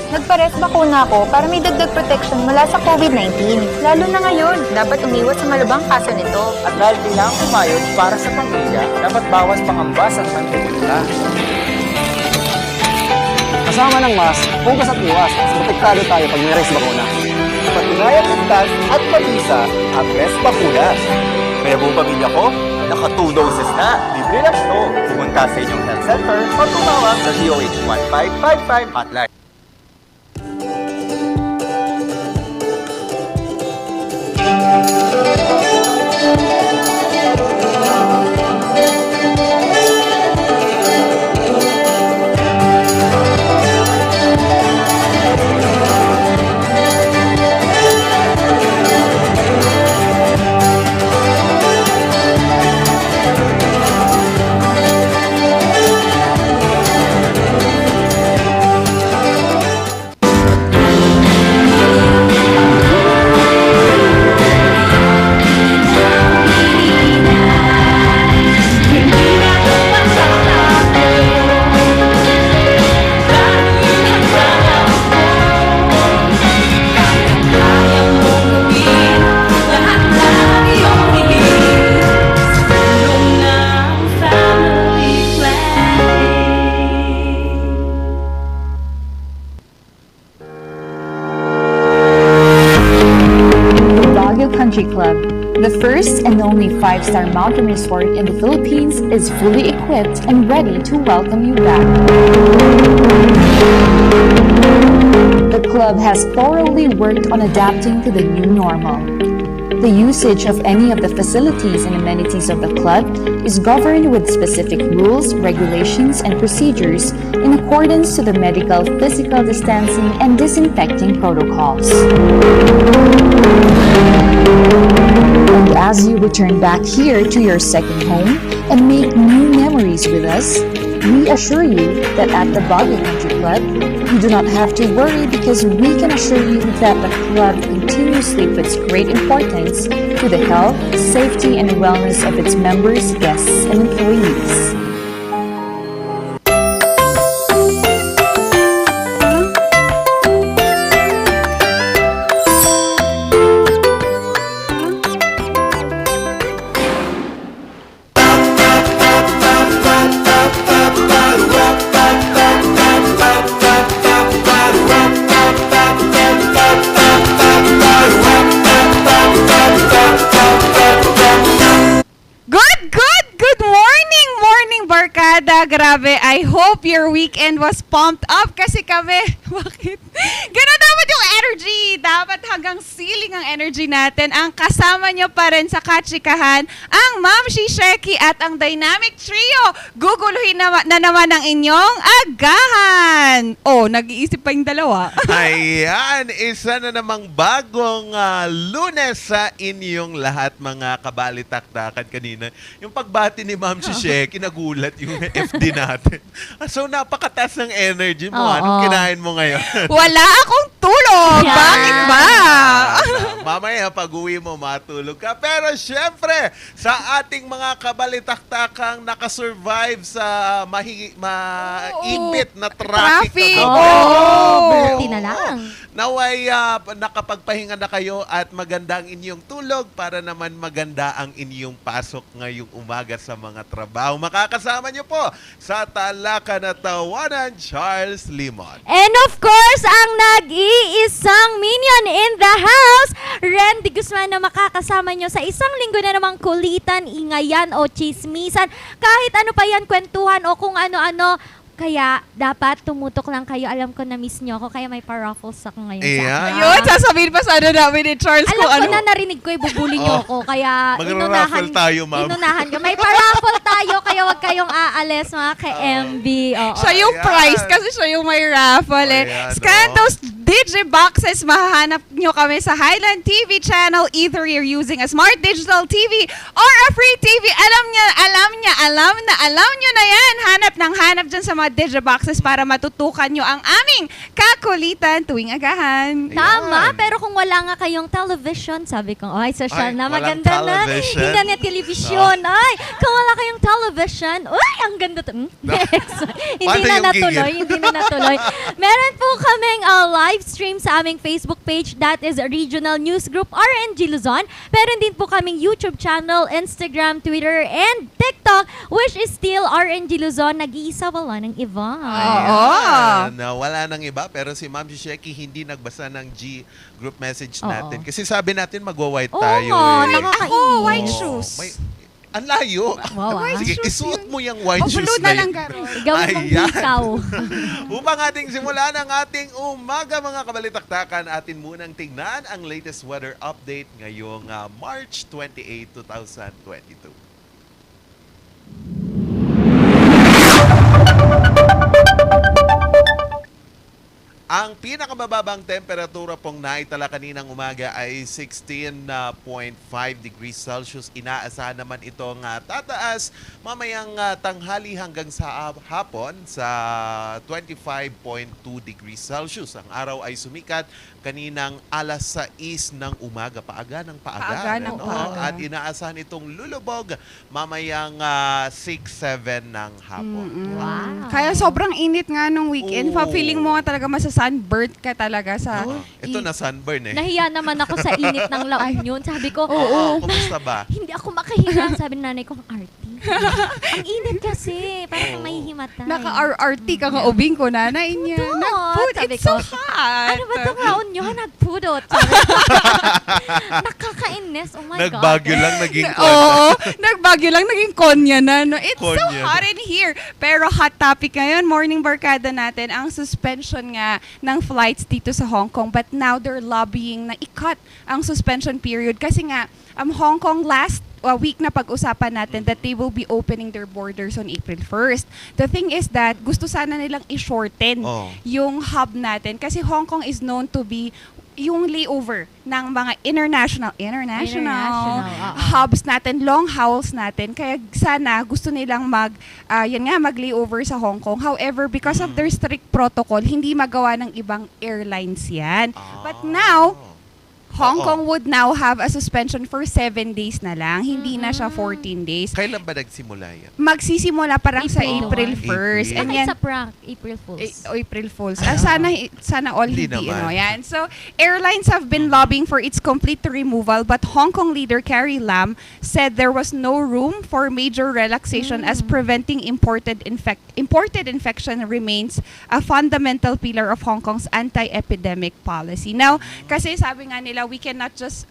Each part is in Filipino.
Nagpares bakuna ako para may dagdag protection mula sa COVID-19. Lalo na ngayon, dapat umiwas sa malabang kaso nito. At dahil kailangang umayos para sa pamilya, dapat bawas pangambas ang pandemika. Kasama ng mask, hugas at iwas, mas protektado tayo pag may res bakuna. Patunayang ligtas at mabisa ang Res Bakunas. Kaya buong pamilya ko, naka 2 doses na. Libre lang ito. Pumunta sa inyong health center o tumawag sa DOH 1555 hotline. Country Club, the first and only 5-star mountain resort in the Philippines, is fully equipped and ready to welcome you back. The club has thoroughly worked on adapting to the new normal. The usage of any of the facilities and amenities of the club is governed with specific rules, regulations, and procedures in accordance to the medical, physical distancing, and disinfecting protocols. And as you return back here to your second home and make new memories with us, we assure you that at the Baguio Country Club, you do not have to worry because we can assure you that the club continuously puts great importance to the health, safety, and wellness of its members, guests, and employees. Grabe, I hope your weekend was pumped up kasi kami, bakit? Ganun dapat yung energy. Dapat hanggang ceiling ang energy natin. Ang kasama nyo pa rin sa Katsikahan, ang Ma'am Shisheki at ang Dynamic Trio. Guguluhin na naman ang inyong agahan. Oh, nag-iisip pa yung dalawa. Ayan, isa na namang bagong Lunes sa inyong lahat mga kabalitaktakan kanina. Yung pagbati ni Ma'am Shisheki, nagulat yung FD natin. So, napakataas ng energy mo. Anong kinain mo ngayon? Wala akong tulog. Bakit ba? Mamaya, pag-uwi mo, matulog ka. Pero syempre, sa ating mga kabalitaktakang nakasurvive sa maipit na traffic. Buti na lang. Naway nakapagpahinga na kayo at maganda ang inyong tulog para naman maganda ang inyong pasok ngayong umaga sa mga trabaho. Makakasama nyo po sa Talaka na Tawanan, Charles Limon. And of course, ang nag-iisang minion in the house, Randy Guzman, na makakasama nyo sa isang linggo na namang kulitan, ingayan o chismisan. Kahit ano pa yan, kwentuhan o kung ano-ano, Kaya, dapat tumutok lang kayo. Alam ko na miss nyo ako, kaya may pa-raffles ako ngayon sa Ayan. akin. Ayun, sasabihin pa sana namin ni Charles Alam kung ko ano. na narinig ko, ibubuli nyo ako. Kaya, Magra-raffle tayo, ma'am. Inunahan ko. May pa-raffle tayo, kaya wag kayong aalis, mga ka-MB. Oo. Siya yung Ayan. prize kasi siya yung may raffle eh. Ayan, Scan no? those Digiboxes, mahahanap nyo kami sa Highland TV channel. Either you're using a smart digital TV or a free TV. Alam nyo na yan. Hanap dyan sa mga Digiboxes para matutukan nyo ang aming kakulitan tuwing agahan. Tama, Ayan. pero kung wala nga kayong television, sabi ko, ay, social Ay, na, walang maganda na. television. Hindi na television. Ay, kung wala kayong television, uy, ang ganda to. Hindi Paano na yung natuloy, gigil? hindi na natuloy. Meron po kaming live stream sa aming Facebook page, that is Regional News Group RNG Luzon. Meron din po kaming YouTube channel, Instagram, Twitter, and TikTok, which is still RNG Luzon. Nag-iisa, wala ng iba. Oo. Na wala nang iba, pero si Ma'am Sheki hindi nagbasa ng G group message Oo. natin. Kasi sabi natin magwa-white Oo tayo. nga, eh. nakakainis. Ako, white Oo. shoes. Ang layo. Wow, ah. Sige, isuot mo yung white shoes Pabulod na na lang, yun. Garo. Gawin mong Ayan. hikaw. Upang ating simulan ang ating umaga mga kabalitaktakan, atin munang tingnan ang latest weather update ngayong March 28, 2022. Ang pinakamababang temperatura pong naitala kaninang umaga ay 16.5 degrees Celsius. Inaasahan naman itong tataas mamayang tanghali hanggang sa hapon sa 25.2 degrees Celsius. Ang araw ay sumikat kaninang alas 6 ng umaga. Paaga ng paaga. Paaga ng paaga. At inaasahan itong lulubog mamayang 6-7 ng hapon. Wow. Kaya sobrang init nga nung weekend. Oo. Feeling mo nga talaga masa-sunburnt ka talaga sa... Ito na sunburn eh. Nahiya naman ako sa init ng La Union. Sabi ko, Oo, kumusta ba? hindi ako makahinga. Sabi ng nanay ko, Artie. Ang init kasi. Parang mahihimatay. Naka-RRT ka ka ubing ko, nanay niya. Ito, Nag-food, sabi it's so ko. hot. Ano ba itong raon nyo? Nagpudot. Sabi ko. Nakakainis. Oh my God. Nagbagyo lang naging Oo, nagbagyo lang, naging konya na. No? It's so Konya. hot in here. Pero hot topic ngayon, morning barkada natin, ang suspension nga ng flights dito sa Hong Kong. But now they're lobbying na i-cut ang suspension period. Kasi nga, Hong Kong last week na pag-usapan natin that they will be opening their borders on April 1st. The thing is that gusto sana nilang i-shorten Oh. yung hub natin kasi Hong Kong is known to be yung layover ng mga international International, hubs natin, long hauls natin. Kaya sana gusto nilang mag-layover sa Hong Kong. However, because of their strict protocol, hindi magawa ng ibang airlines yan. But now, Hong Oo. Kong would now have a suspension for 7 days na lang. Hindi na siya 14 days. Kailan ba nagsimula yan? Magsisimula parang sa April April 1st. April. And Bakit yan, sa prank? April Fools. April Fools. Sana all Hindi hindi, naman. yan. So, airlines have been lobbying for its complete removal, but Hong Kong leader Carrie Lam said there was no room for major relaxation as preventing imported infection remains a fundamental pillar of Hong Kong's anti-epidemic policy. Now, kasi sabi nga nila, we cannot just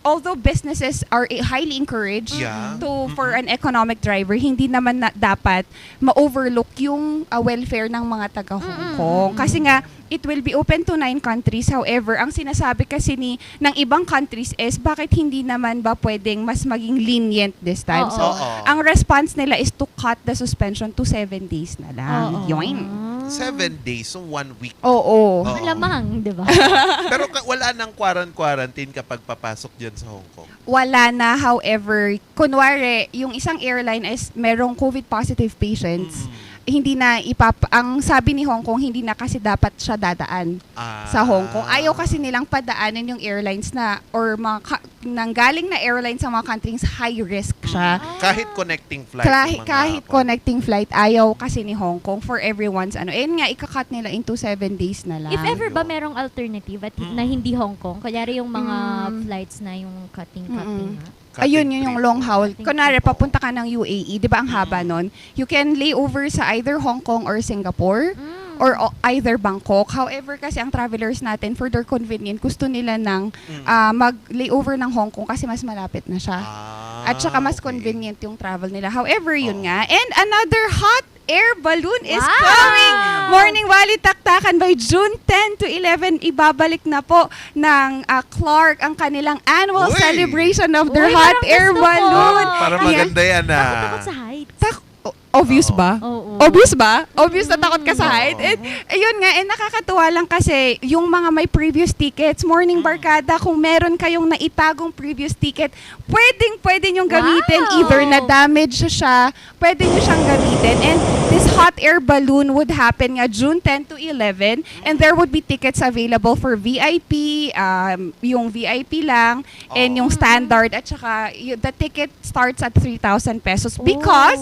although businesses are highly encouraged Yeah. for an economic driver, hindi naman dapat ma-overlook yung welfare ng mga taga Hong Kong. Kasi nga, it will be open to 9 countries. However, ang sinasabi kasi ng ibang countries is bakit hindi naman ba pwedeng mas maging lenient this time? Oo. So, ang response nila is to cut the suspension to 7 days na lang. Oo. Yoin. 7 days, so 1 week. Oo. Oo. Malamang, di ba? Pero wala nang quarantine kapag papasok dyan sa Hong Kong. Wala na, however, kunwari, yung isang airline is merong COVID positive patients, hindi na ang sabi ni Hong Kong, hindi na kasi dapat siya dadaan sa Hong Kong. Ayaw kasi nilang padaanin yung airlines na or nanggaling na airlines sa mga countries high risk siya. Kahit connecting flight. Kahit connecting flight, ayaw kasi ni Hong Kong for everyone's nga, ikakat nila into 7 days na lang. If ever ba merong alternative at na hindi Hong Kong, kunyari yung mga flights na yung cutting-cutting nga. Ayun, yun yung long haul. Cutting Kunwari, trip. papunta ka ng UAE, di ba ang haba nun? You can lay over sa either Hong Kong or Singapore or either Bangkok. However, kasi ang travelers natin, for their convenience, gusto nila ng mag-layover ng Hong Kong kasi mas malapit na siya. At saka mas okay. convenient yung travel nila. However, yun nga. And another hot air balloon is Wow! coming. Morning Balitaktakan by June 10 to 11. Ibabalik na po ng Clark ang kanilang annual Uy! celebration of their Uy, hot parang air gusto ko. balloon. Para Ayan. maganda yan Takot sa heights. Obvious ba? Oo. Obvious ba? Obvious na takot ka sa height? And, ayun nga, nakakatuwa lang kasi yung mga may previous tickets, Morning Barkada, kung meron kayong naitagong previous ticket, pwede nyong gamitin. Wow! Either na-damage siya, pwede nyo siyang gamitin. And this hot air balloon would happen nga June 10 to 11 and there would be tickets available for VIP, yung VIP lang, and yung standard, at saka the ticket starts at 3,000 pesos because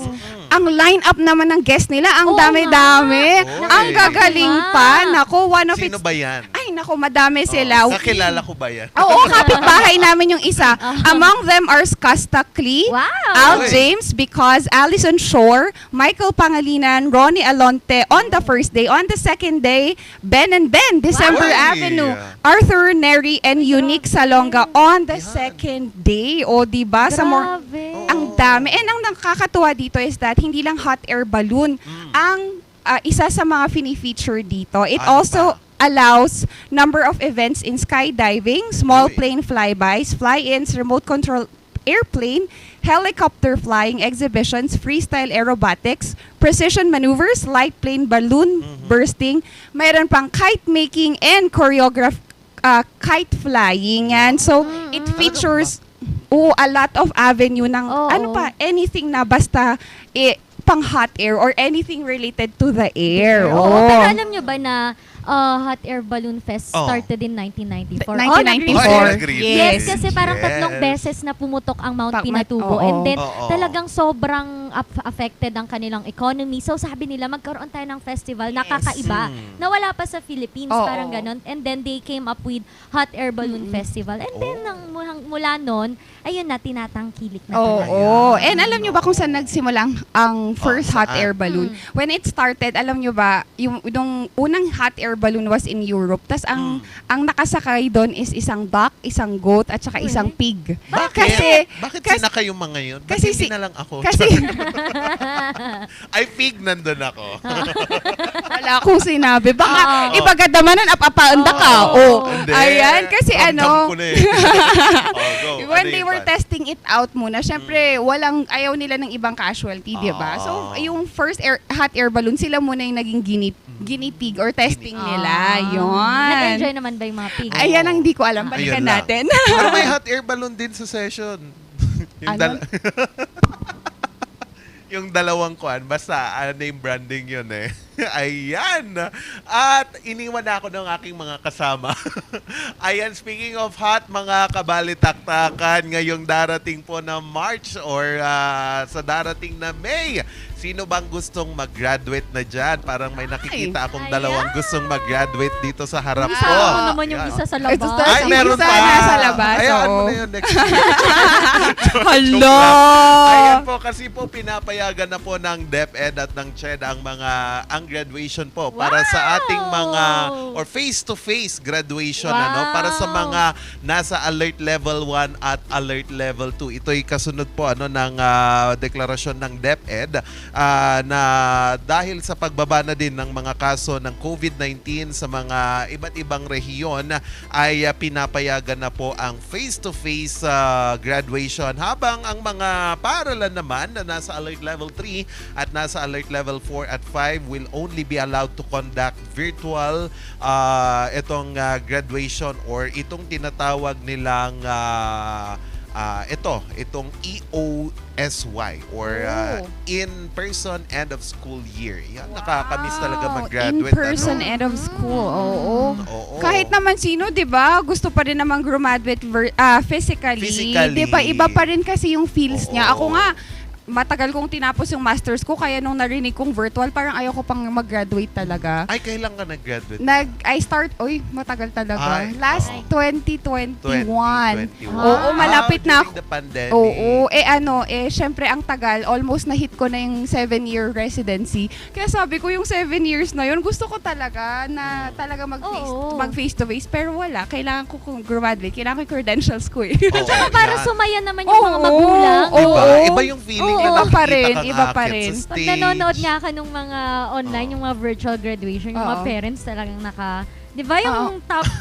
ang line-up naman ng guest nila, ang Oo dami-dami. nga. Ang Oy. gagaling pa. Nako, one of Sino its... ba yan? Ay, nako, madami sila. Kakilala ko ba yan? Oo, kapitbahay namin yung isa. Among them are Skasta Klee, Wow! Al Oy. James, because Alison Shore, Michael Pangalinan, Ronnie Alonte on the first day. On the second day, Ben and Ben, December Wow. Avenue. Arthur Neri and Unique Salonga on the second day. O, diba? Sa more... Grabe. Ang dami. And ang nakakatuwa dito is that hindi lang hot air balloon ang isa sa mga fini-feature dito. It Ano also allows number of events in skydiving, small plane flybys, fly-ins, remote control airplane, helicopter flying exhibitions, freestyle aerobatics, precision maneuvers, light plane balloon bursting, mayroon pang kite making and choreographed kite flying. And so it features a lot of avenue ng Oo. anything na basta pang hot air or anything related to the air. Oo, pero alam nyo ba na Hot Air Balloon Fest Oh. started in 1994? 1994. Oh, agree. Yes, kasi parang Yes. tatlong beses na pumutok ang Mount Pa- Pinatubo. oo. And then, Oo. talagang sobrang affected ang kanilang economy. So, sabi nila, magkaroon tayo ng festival na kakaiba, na wala pa sa Philippines, Oo. parang ganon. And then, they came up with Hot Air Balloon Festival. And then, mula nun, ayun na, tinatangkilik na talaga. Oo. And alam nyo ba kung saan nagsimula ang first hot saan? air balloon? When it started, alam nyo ba, yung unang hot air balloon was in Europe. Tas ang nakasakay doon is isang duck, isang goat, at saka isang pig. Bakit? Bakit kasi- sina kayo mga yun? Bakit kasi hindi si- na lang ako? Kasi Ay, pig, nandun ako. wala akong sinabi. Baka Oo. ibagadaman na apapaanda ka. Oo. Oh. Hindi. Ayan, kasi Ramdam ko na eh. Go. When Ano they yun, were Pat? testing it out muna, syempre, ayaw nila ng ibang casualty, di ba? So, yung first hot air balloon, sila muna yung naging guinea pig or testing nila. Yun. Nag-enjoy naman ba yung mga pig? Ayan ang hindi ko alam. Balikan Ayun lang. natin. Pero may hot air balloon din sa session. Yung Ano? yung dalawang kuan, basta name branding yun eh. Ayan! At iniwan na ako ng aking mga kasama. Ayan, speaking of hot, mga kabalitaktakan, ngayong darating po na March or sa darating na May, sino bang gustong mag-graduate na dyan? Parang may nakikita akong dalawang gustong mag-graduate dito sa harap ko. Isa ako naman yung Ayan. isa sa labas. Ito, Ay, Yung meron isa pa! nasa labas, Ayaan mo oo. na yun next week. Hello! Ayan po, kasi po pinapayagan na po ng DepEd at ng CHED ang graduation po para sa ating mga or face-to-face graduation para sa mga nasa alert level 1 at alert level 2. Ito'y kasunod po ng deklarasyon ng DepEd na dahil sa pagbaba na din ng mga kaso ng COVID-19 sa mga iba't ibang rehiyon ay pinapayagan na po ang face-to-face graduation, habang ang mga paaralan naman na nasa alert level 3 at nasa alert level 4 at 5 will only be allowed to conduct virtual itong graduation or itong tinatawag nilang itong EOSY or in-person end of school year. Yan, nakakamiss talaga mag-graduate. In-person end of school. Oo. Oo. Kahit naman sino, 'di ba? Gusto pa rin namang graduate physically. Physically. 'Di ba? Iba pa rin kasi yung feels niya. Oo. Ako nga matagal kong tinapos yung masters ko, kaya nung narinig kong virtual, parang ayaw ko pang mag-graduate talaga. Ay, kailan ka nag-graduate? Matagal talaga. Ay, Last oo. 2021. 2021. Oo, malapit na ako. During the pandemic. Oo, syempre ang tagal, almost na-hit ko na yung 7-year residency. Kaya sabi ko yung 7 years na yun, gusto ko talaga na talaga mag-face to face, pero wala. Kailangan ko kung graduate, kailangan ko yung credentials ko eh. Oo, Tsaka para yan. sumaya naman yung mga magulang. Oo. Diba? Iba yung feeling iba pa rin, nakikita iba kang pa aakyat rin. sa Pag stage. nanonood nga ka nung mga online, Oo. yung mga virtual graduation, yung mga Oo. parents talagang di ba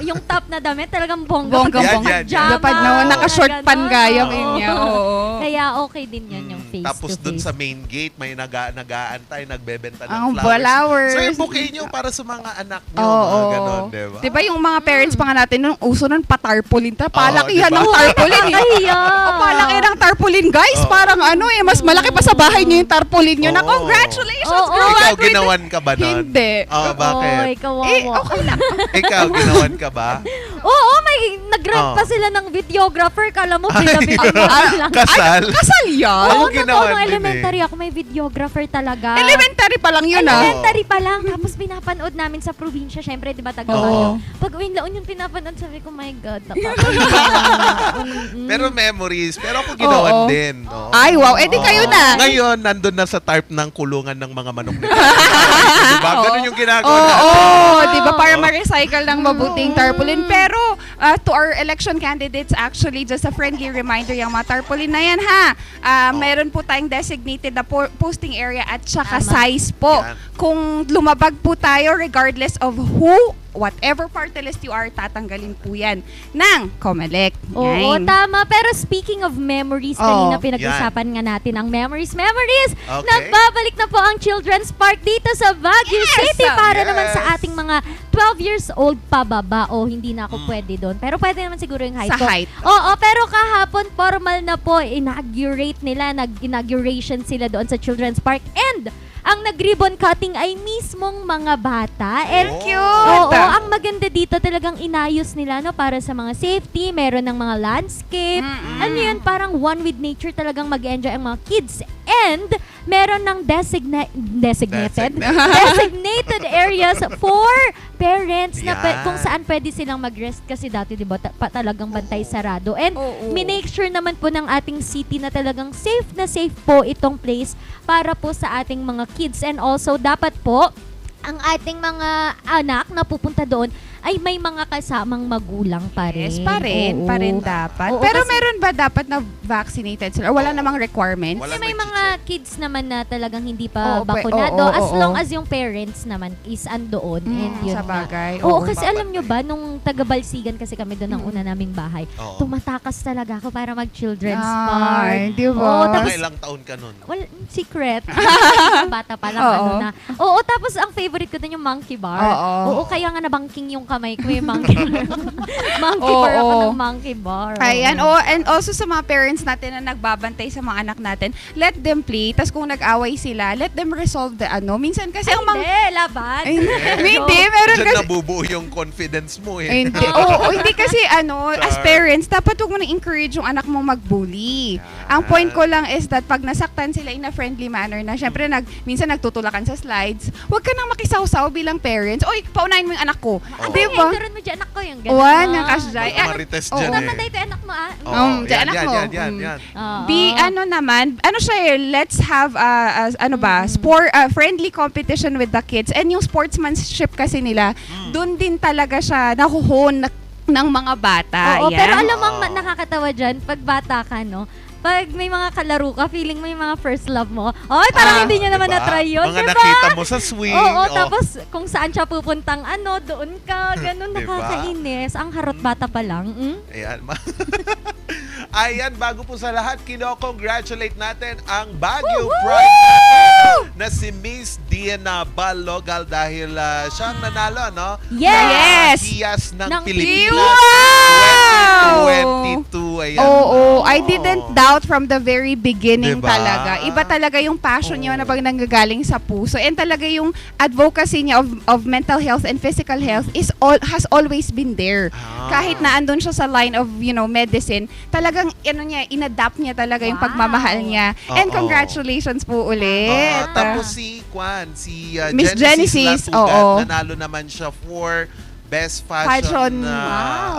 yung top na damit talagang bongga. Bongga, Yan, bongga. yan, yan. Pajama, Dapat naka-short ganon. pangayam Oo. niya. Oo. Kaya okay din yan yung face Tapos to dun face. sa main gate, may nag-aantay, nagbebenta ng Ang flowers. flowers. So yung bouquet nyo para sa mga anak nyo, Oo. mga ganon, diba? Diba yung mga parents pa nga natin, nung uso nun, patarpaulin. Palakihan diba? ng tarpaulin. eh. Kaya. Palaki ng tarpaulin, guys. Oo. Parang mas malaki pa sa bahay niyo yung tarpaulin nyo na Oo. congratulations, Oo. Ikaw, graduated. ginawan ka ba nun? Hindi. Oh, bakit? Oy, kawawa. Okay lang. Ikaw, ginawan ka ba? Oo, may nag-rent Oo. pa sila ng videographer. Kala mo, pinabigyan mo lang. Kasal? Kasal yan. Oo, Oo, ginawan nung din elementary ako, may videographer talaga. Elementary pa lang yun, ah. Elementary pa lang. Tapos pinapanood namin sa probinsya. Syempre, di ba, taga Oo. Baguio. Pag uwing laon yung pinapanood, sabi ko, my God. Pero memories. Pero ako ginawan Oo. din. Oo. Ay, wow. Eh, di kayo na. Ngayon, nandun na sa tarp ng kulungan ng mga manok ni diba? Ganun yung ginagawa Oo, natin. di ba? Para ma-recycle ng mabuting tarpaulin. Pero, to our election candidates, actually, just a friendly reminder yung mga tarpaulin na yan, ha? Meron po tayong designated na posting area at saka Tama. size po. Yan. Kung lumabag po tayo, regardless of whatever party list you are, tatanggalin po yan ng COMELEC. Oo, Yan. tama. Pero speaking of memories, Oo, kanina pinag-usapan nga natin ang memories. Okay. Nagbabalik na po ang Children's Park dito sa Baguio Yes! City para Yes! naman sa ating mga 12 years old pababa. O, hindi na ako pwede doon. Pero pwede naman siguro yung height Sa ko. height. Oo, pero kahapon formal na po, nag-inauguration sila doon sa Children's Park. And ang nag-ribbon cutting ay mismong mga bata. And Cute! Oo, ang maganda dito talagang inayos nila para sa mga safety, meron ng mga landscape. Ano yun, parang one with nature talagang mag-enjoy ang mga kids. And meron ng designated areas for parents na Yan. kung saan pwede silang mag-rest kasi dati 'di ba talagang bantay sarado. And Oo. minake sure naman po ng ating city na talagang safe na safe po itong place para po sa ating mga kids, and also dapat po ang ating mga anak na pupunta doon ay may mga kasamang magulang pa rin. Yes, pa rin Oo. dapat. Oo, Pero kasi- meron ba dapat na vaccinated sila? Or wala namang requirements? Wala. Kasi may mga kids naman na talagang hindi Oo, pa bakunado oo, as oo. long as yung parents naman is andoon. And yun Sa nga. bagay. Oo, kasi alam nyo ba, nung taga-Balsigan kasi kami doon ang una naming bahay, Oo. tumatakas talaga ako para mag-children's park. Ay, di Oo, ba? tapos Mga ilang taon ka nun? well, secret. Bata pa lang, Oo. ano na. Oo, tapos ang favorite ko din yung monkey bar. Oo. kaya nga nabangking yung kamay ko yung monkey bar. Monkey bar ako ng monkey bar. Ayan, and also sa mga parents natin na nagbabantay sa mga anak natin, let them play. Tapos kung nag-away sila, let them resolve the Minsan kasi Ay, ang mga... hindi, laban. Hindi, meron Diyan kasi... nabubuo yung confidence mo Hindi. eh. Hindi kasi as parents, dapat huwag mo na encourage yung anak mo mag-bully. Ang point ko lang is that pag nasaktan sila in a friendly manner na, syempre minsan nagtutulakan sa slides, huwag ka nang makisawsaw bilang parents. Oy, paunahin mo yung anak ko. Oo. Di ba? Turon mo dyan, anak ko yung gano'n. Wan, nakasjay. Marites oo. dyan eh. Namatay ito, anak mo ah. Oo, dyan, anak mo. Yan. Oo. Siya let's have friendly competition with the kids, and yung sportsmanship kasi nila dun din talaga siya nahuhon ng mga bata. Oo, Yan. pero alam mo ang nakakatawa dyan, pag bata ka, no? Pag may mga kalaro ka, feeling mo yung mga first love mo, ay, parang hindi niya naman Diba? na-try yun, Mga diba? nakita mo sa swing. Oo, oh. tapos kung saan siya pupuntang doon ka, ganun, Diba? nakakainis. Ang harot bata pa lang. Ayan. Ayan, bago po sa lahat, kino-congratulate natin ang Baguio Pride na si Miss Diana Balogal dahil siya ang nanalo, no? Yes! Sa Hiyas ng Ng Pilipinas Wow! 2022. Ayan. Oo, I didn't doubt from the very beginning Diba? talaga. Iba talaga yung passion niya na pag nanggagaling sa puso. And talaga yung advocacy niya of mental health and physical health has always been there. Kahit na andun siya sa line of, medicine, talagang inadapt niya talaga yung Wow. pagmamahal niya. And Oo. congratulations po ulit. Tapos si Miss Genesis, Latugan, oo. nanalo naman siya for Best Fashion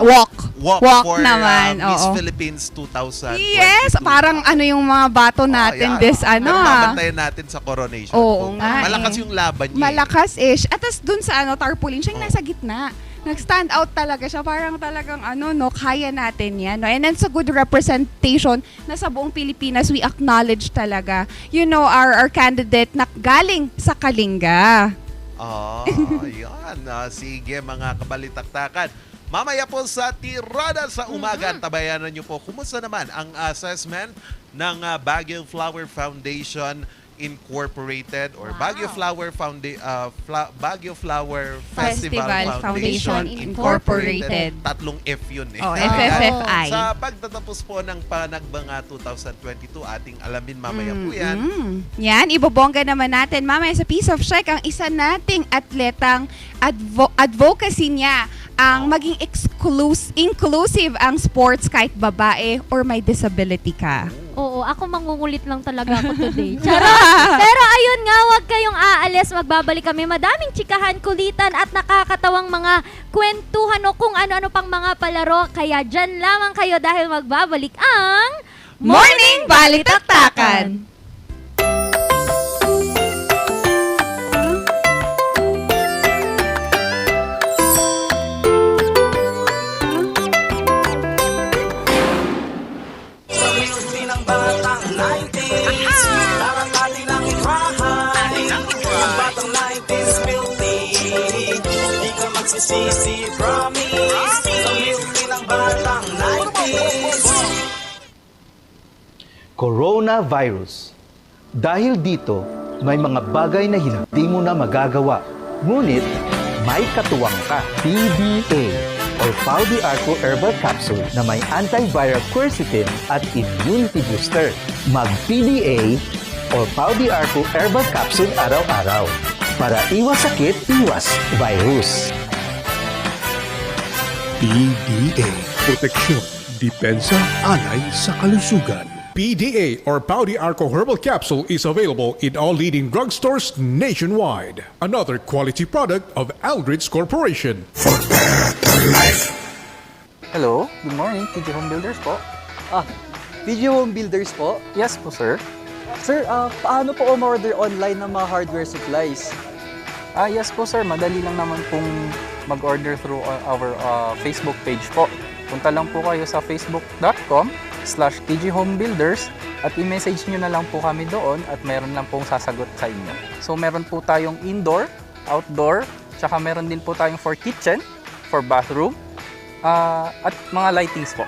Walk Walk for naman, Miss oo. Philippines 2022. Yes, parang yung mga bato natin Pero mabantayan natin sa coronation. Oo Kung nga malakas eh. yung laban niya. Malakas-ish. At tas dun sa tarpaulin, siya yung nasa gitna. Nag-stand out talaga siya. Parang talagang kaya natin yan. No? And then sa good representation na sa buong Pilipinas, we acknowledge talaga, our candidate na galing sa Kalinga. Yan. Sige mga kabalitaktakan. Mamaya po sa Tirada sa Umaga, tabayanan niyo po kumusta naman ang assessment ng Baguio Flower Foundation Incorporated or Baguio Flower Baguio Flower Festival Foundation Incorporated. Tatlong F yun eh. FFFI. Sa pagtatapos po ng Panagbanga 2022, ating alamin mamaya po yan. Yan, ibobongga naman natin mamaya sa Piece of Shike ang isa nating atletang advocacy niya ang maging inclusive ang sports kahit babae or may disability ka. Oo, ako mangungulit lang talaga ako today. Charot! Pero ayun nga, wag kayong aalis. Magbabalik kami. Madaming chikahan, kulitan at nakakatawang mga kwentuhan o kung ano-ano pang mga palaro. Kaya dyan lamang kayo dahil magbabalik ang Morning Balitaktakan! Coronavirus. Dahil dito, may mga bagay na hindi mo na magagawa. Ngunit, may katuwang ka. PDA or Pau de Arco Herbal Capsule na may antiviral quercetin at immunity booster. Mag-PDA or Pau de Arco Herbal Capsule araw-araw. Para iwas sakit, iwas virus. PDA. Proteksyon, depensa, alay sa kalusugan. PDA or Pau de Arco Herbal Capsule is available in all leading drugstores nationwide. Another quality product of Aldrich Corporation. For better life. Hello, good morning. TG Home Builders po. TG Home Builders po? Yes po, sir. Sir, paano po umorder online ng mga hardware supplies? Yes po, sir. Madali lang naman pong mag-order through our Facebook page po. Punta lang po kayo sa facebook.com/TGHomeBuilders at i-message nyo na lang po kami doon at meron lang pong sasagot sa inyo. So meron po tayong indoor, outdoor, tsaka meron din po tayong for kitchen, for bathroom, at mga lightings po.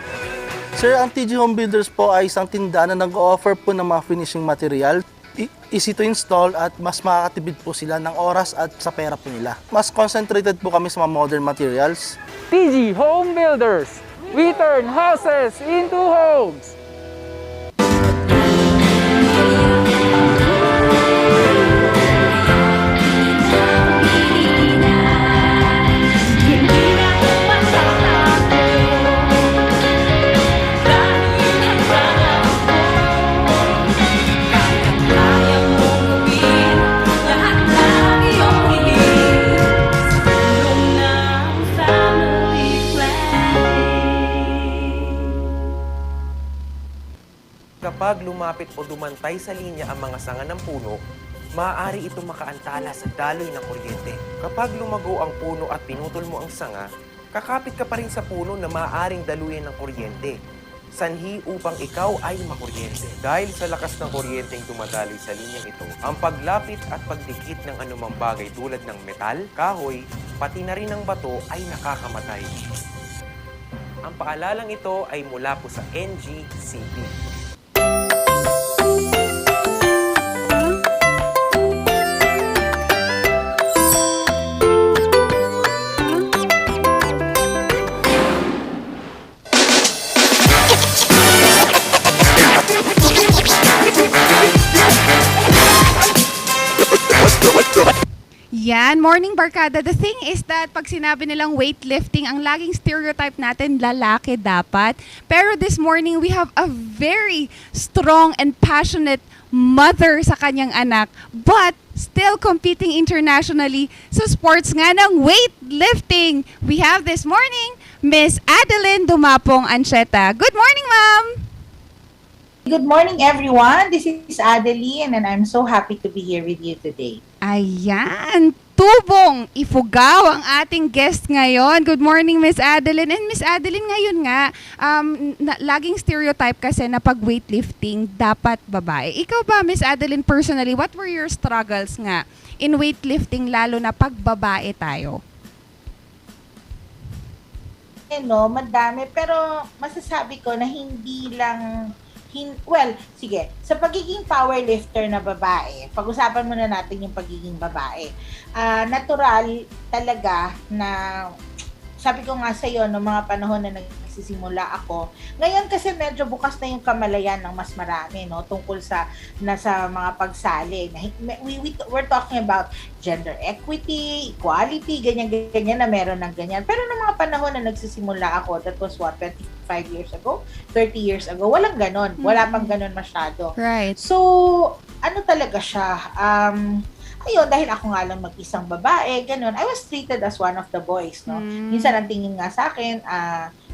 Sir, ang TG Home Builders po ay isang tindahan na nag-o-offer po ng mga finishing material. Easy to install at mas makakatipid po sila ng oras at sa pera po nila. Mas concentrated po kami sa mga modern materials. TG Home Builders. We turn houses into homes. Kapag lumapit o dumantay sa linya ang mga sanga ng puno, maaari itong makaantala sa daloy ng kuryente. Kapag lumago ang puno at pinutol mo ang sanga, kakapit ka pa rin sa puno na maaaring daluyan ng kuryente. Sanhi upang ikaw ay makuryente. Dahil sa lakas ng kuryenteng dumadaloy sa linyang ito, ang paglapit at pagdikit ng anumang bagay tulad ng metal, kahoy, pati na rin ng bato ay nakakamatay. Ang paalalang ito ay mula po sa NGCP. Yan, morning barkada. The thing is that pag sinabi nilang weightlifting, ang laging stereotype natin, lalaki dapat. Pero this morning, we have a very strong and passionate mother sa kanyang anak. But still competing internationally sa sports nga ng weightlifting. We have this morning, Miss Adeline Dumapong Ancheta. Good morning, ma'am! Good morning, everyone. This is Adeline, and I'm so happy to be here with you today. Ayan, Tubong Ifugao ang ating guest ngayon. Good morning, Miss Adeline. And Miss Adeline, ngayon nga, laging stereotype kasi na pag weightlifting, dapat babae. Ikaw ba, Miss Adeline, personally, what were your struggles nga in weightlifting, lalo na pag babae tayo? Madami. Pero masasabi ko na hindi lang... sige, sa pagiging powerlifter na babae, pag-usapan muna natin yung pagiging babae. Natural talaga na, sabi ko nga sa'yo, no mga panahon na nagsisimula ako, ngayon kasi medyo bukas na yung kamalayan ng mas marami, no, tungkol sa mga pagsali. We're talking about gender equity, equality, ganyan na meron ng ganyan. Pero noong mga panahon na nagsisimula ako, that was 25 years ago, 30 years ago, walang ganon. Wala pang ganon masyado. Right. So, ano talaga siya? Ayun, dahil ako nga lang mag-isang babae, ganon, I was treated as one of the boys, no? Minsan ang tingin nga sa akin,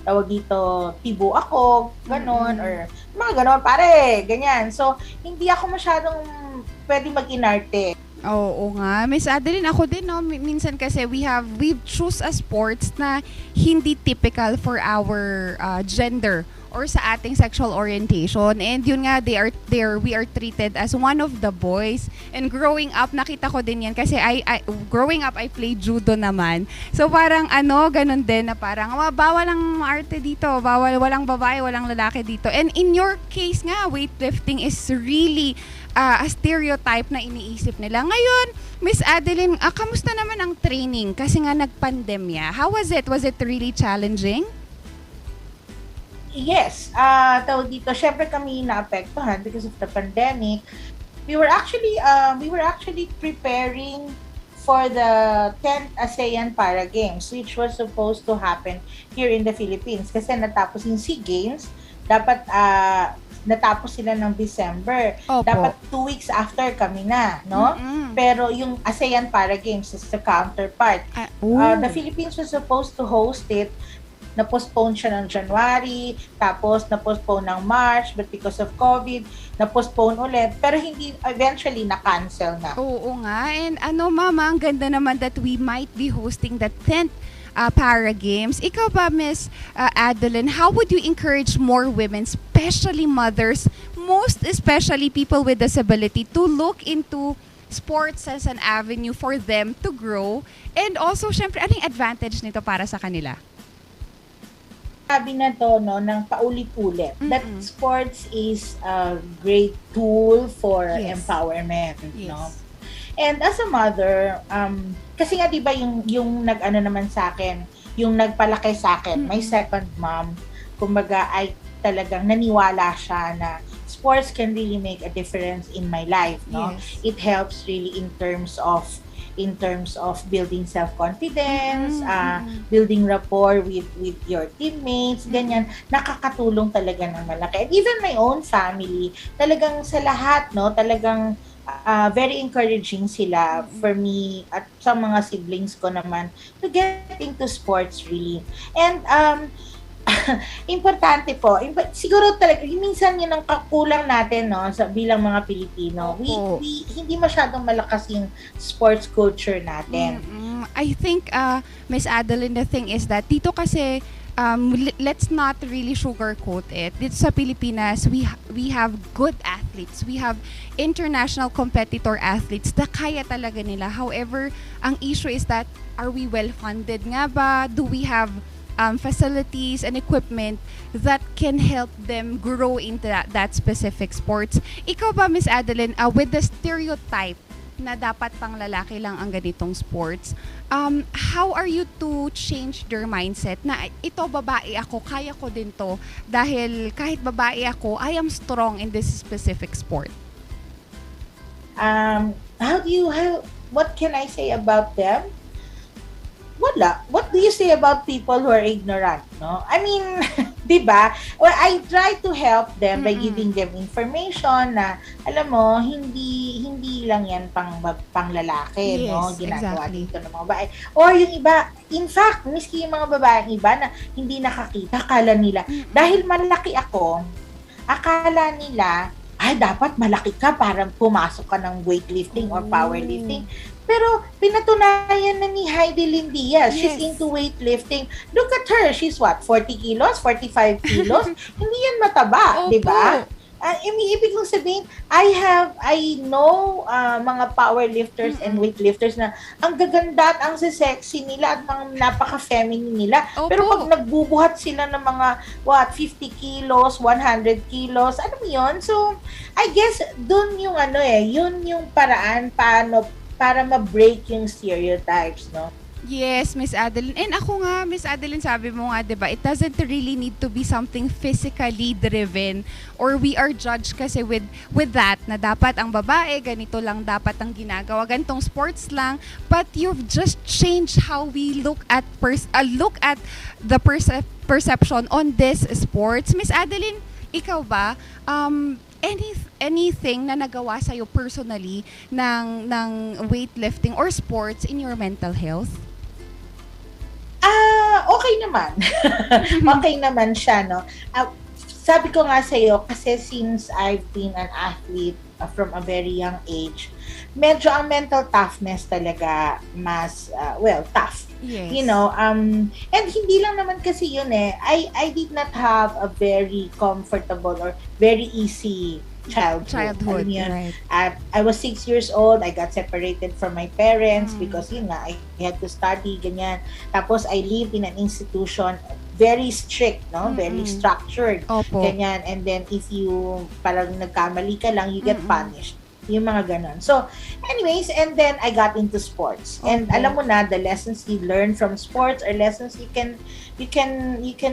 tawag dito, tibo ako, ganon, or mga ganon, pare, ganyan. So, hindi ako masyadong pwede mag-inarte. Oo nga. Miss Adeline, ako din, no? Minsan kasi we've choose a sports na hindi typical for our gender or sa ating sexual orientation. And yun nga, we are treated as one of the boys. And growing up, nakita ko din yan kasi growing up, I played judo naman. So parang ganun din na parang, bawal ang arte dito, bawal, walang babae, walang lalaki dito. And in your case nga, weightlifting is really a stereotype na iniisip nila. Ngayon, Miss Adeline, kamusta naman ang training? Kasi nga nagpandemya. How was it? Was it really challenging? Yes. Tawag dito, syempre kami naapektuhan because of the pandemic. We were actually preparing for the 10th ASEAN Para Games, which was supposed to happen here in the Philippines. Kasi natapos yung SEA Games, dapat natapos sila ng December. Opo. Dapat 2 weeks after kami na, no? Pero yung ASEAN Para Games is the counterpart. The Philippines was supposed to host it. Na-postpone siya ng January, tapos na-postpone ng March, but because of COVID, na-postpone ulit. Pero hindi, eventually, na-cancel na. Oo nga. And Mama, ang ganda naman that we might be hosting the 10th Para Games. Ikaw ba, Miss Adeline, how would you encourage more women, especially mothers, most especially people with disability, to look into sports as an avenue for them to grow? And also, syempre, anong advantage nito para sa kanila? Sabi na to, no, ng paulit-ulit, that sports is a great tool for empowerment, no? And as a mother, kasi nga diba yung nag-ano naman sa akin, yung nagpalaki sa akin, my second mom, kumbaga ay talagang naniwala siya na sports can really make a difference in my life, no? It helps really in terms of building self-confidence, building rapport with your teammates, ganyan, nakakatulong talaga ng malaki. And even my own family, talagang sa lahat, no, talagang very encouraging sila for me at sa mga siblings ko naman to get into sports really. And importante po, siguro talaga, minsan yun ang kakulang natin, no, sa bilang mga Pilipino. We hindi masyadong malakas yung sports culture natin. I think, Miss Adeline, the thing is that dito kasi, let's not really sugarcoat it. Dito sa Pilipinas, we have good athletes. We have international competitor athletes na kaya talaga nila. However, ang issue is that, are we well-funded nga ba? Do we have facilities and equipment that can help them grow into that specific sports? Ikaw ba, Miss Adeline, with the stereotype na dapat pang lalaki lang ang ganitong sports, how are you to change their mindset na ito, babae ako, kaya ko din to, dahil kahit babae ako, I am strong in this specific sport? What can I say about them? Wala. What do you say about people who are ignorant, no? I mean, di ba? Well, I try to help them by giving them information na, alam mo, hindi hindi lang yan pang lalaki, no? Yes, Ginagawa exactly. dito ng mga babae. Or yung iba, in fact, miski yung mga babaeng iba na hindi nakakita, akala nila, dahil malaki ako, akala nila, ay, dapat malaki ka para pumasok ka ng weightlifting or powerlifting. Pero pinatunayan na ni Heidi Lynn Diaz, she's into weightlifting. Look at her, she's what, 40 kilos, 45 kilos? Hindi yan mataba, di ba? Ibig kong sabihin, I know mga powerlifters and weightlifters na ang gaganda at ang sexy nila at ang napaka-feminine nila. Pero pag nagbubuhat sila ng mga 50 kilos, 100 kilos, ano mo yun? So, I guess dun yung yun yung paraan para ma-break yung stereotypes, no? Yes, Miss Adeline. And ako nga, Miss Adeline, sabi mo nga, diba, it doesn't really need to be something physically driven or we are judged kasi with that, na dapat ang babae, ganito lang dapat ang ginagawa, ganitong sports lang, but you've just changed how we look at the perception on this sports. Miss Adeline, ikaw ba, anything na nagawa sa'yo personally ng weightlifting or sports in your mental health? Okay naman. Okay naman siya, no? Sabi ko nga sa'yo, kasi since I've been an athlete from a very young age, medyo ang mental toughness talaga mas, tough. Yes. You know, and hindi lang naman kasi yun I did not have a very comfortable or very easy childhood. Alam mo yun? Right. I was 6 years old, I got separated from my parents because yun nga, I had to study, ganyan. Tapos I lived in an institution, very strict, no? Very structured. Opo. Ganyan. And then if you parang nagkamali ka lang, you get punished. Yung mga ganon. So, anyways, and then I got into sports. And alam mo na, the lessons you learn from sports are lessons you can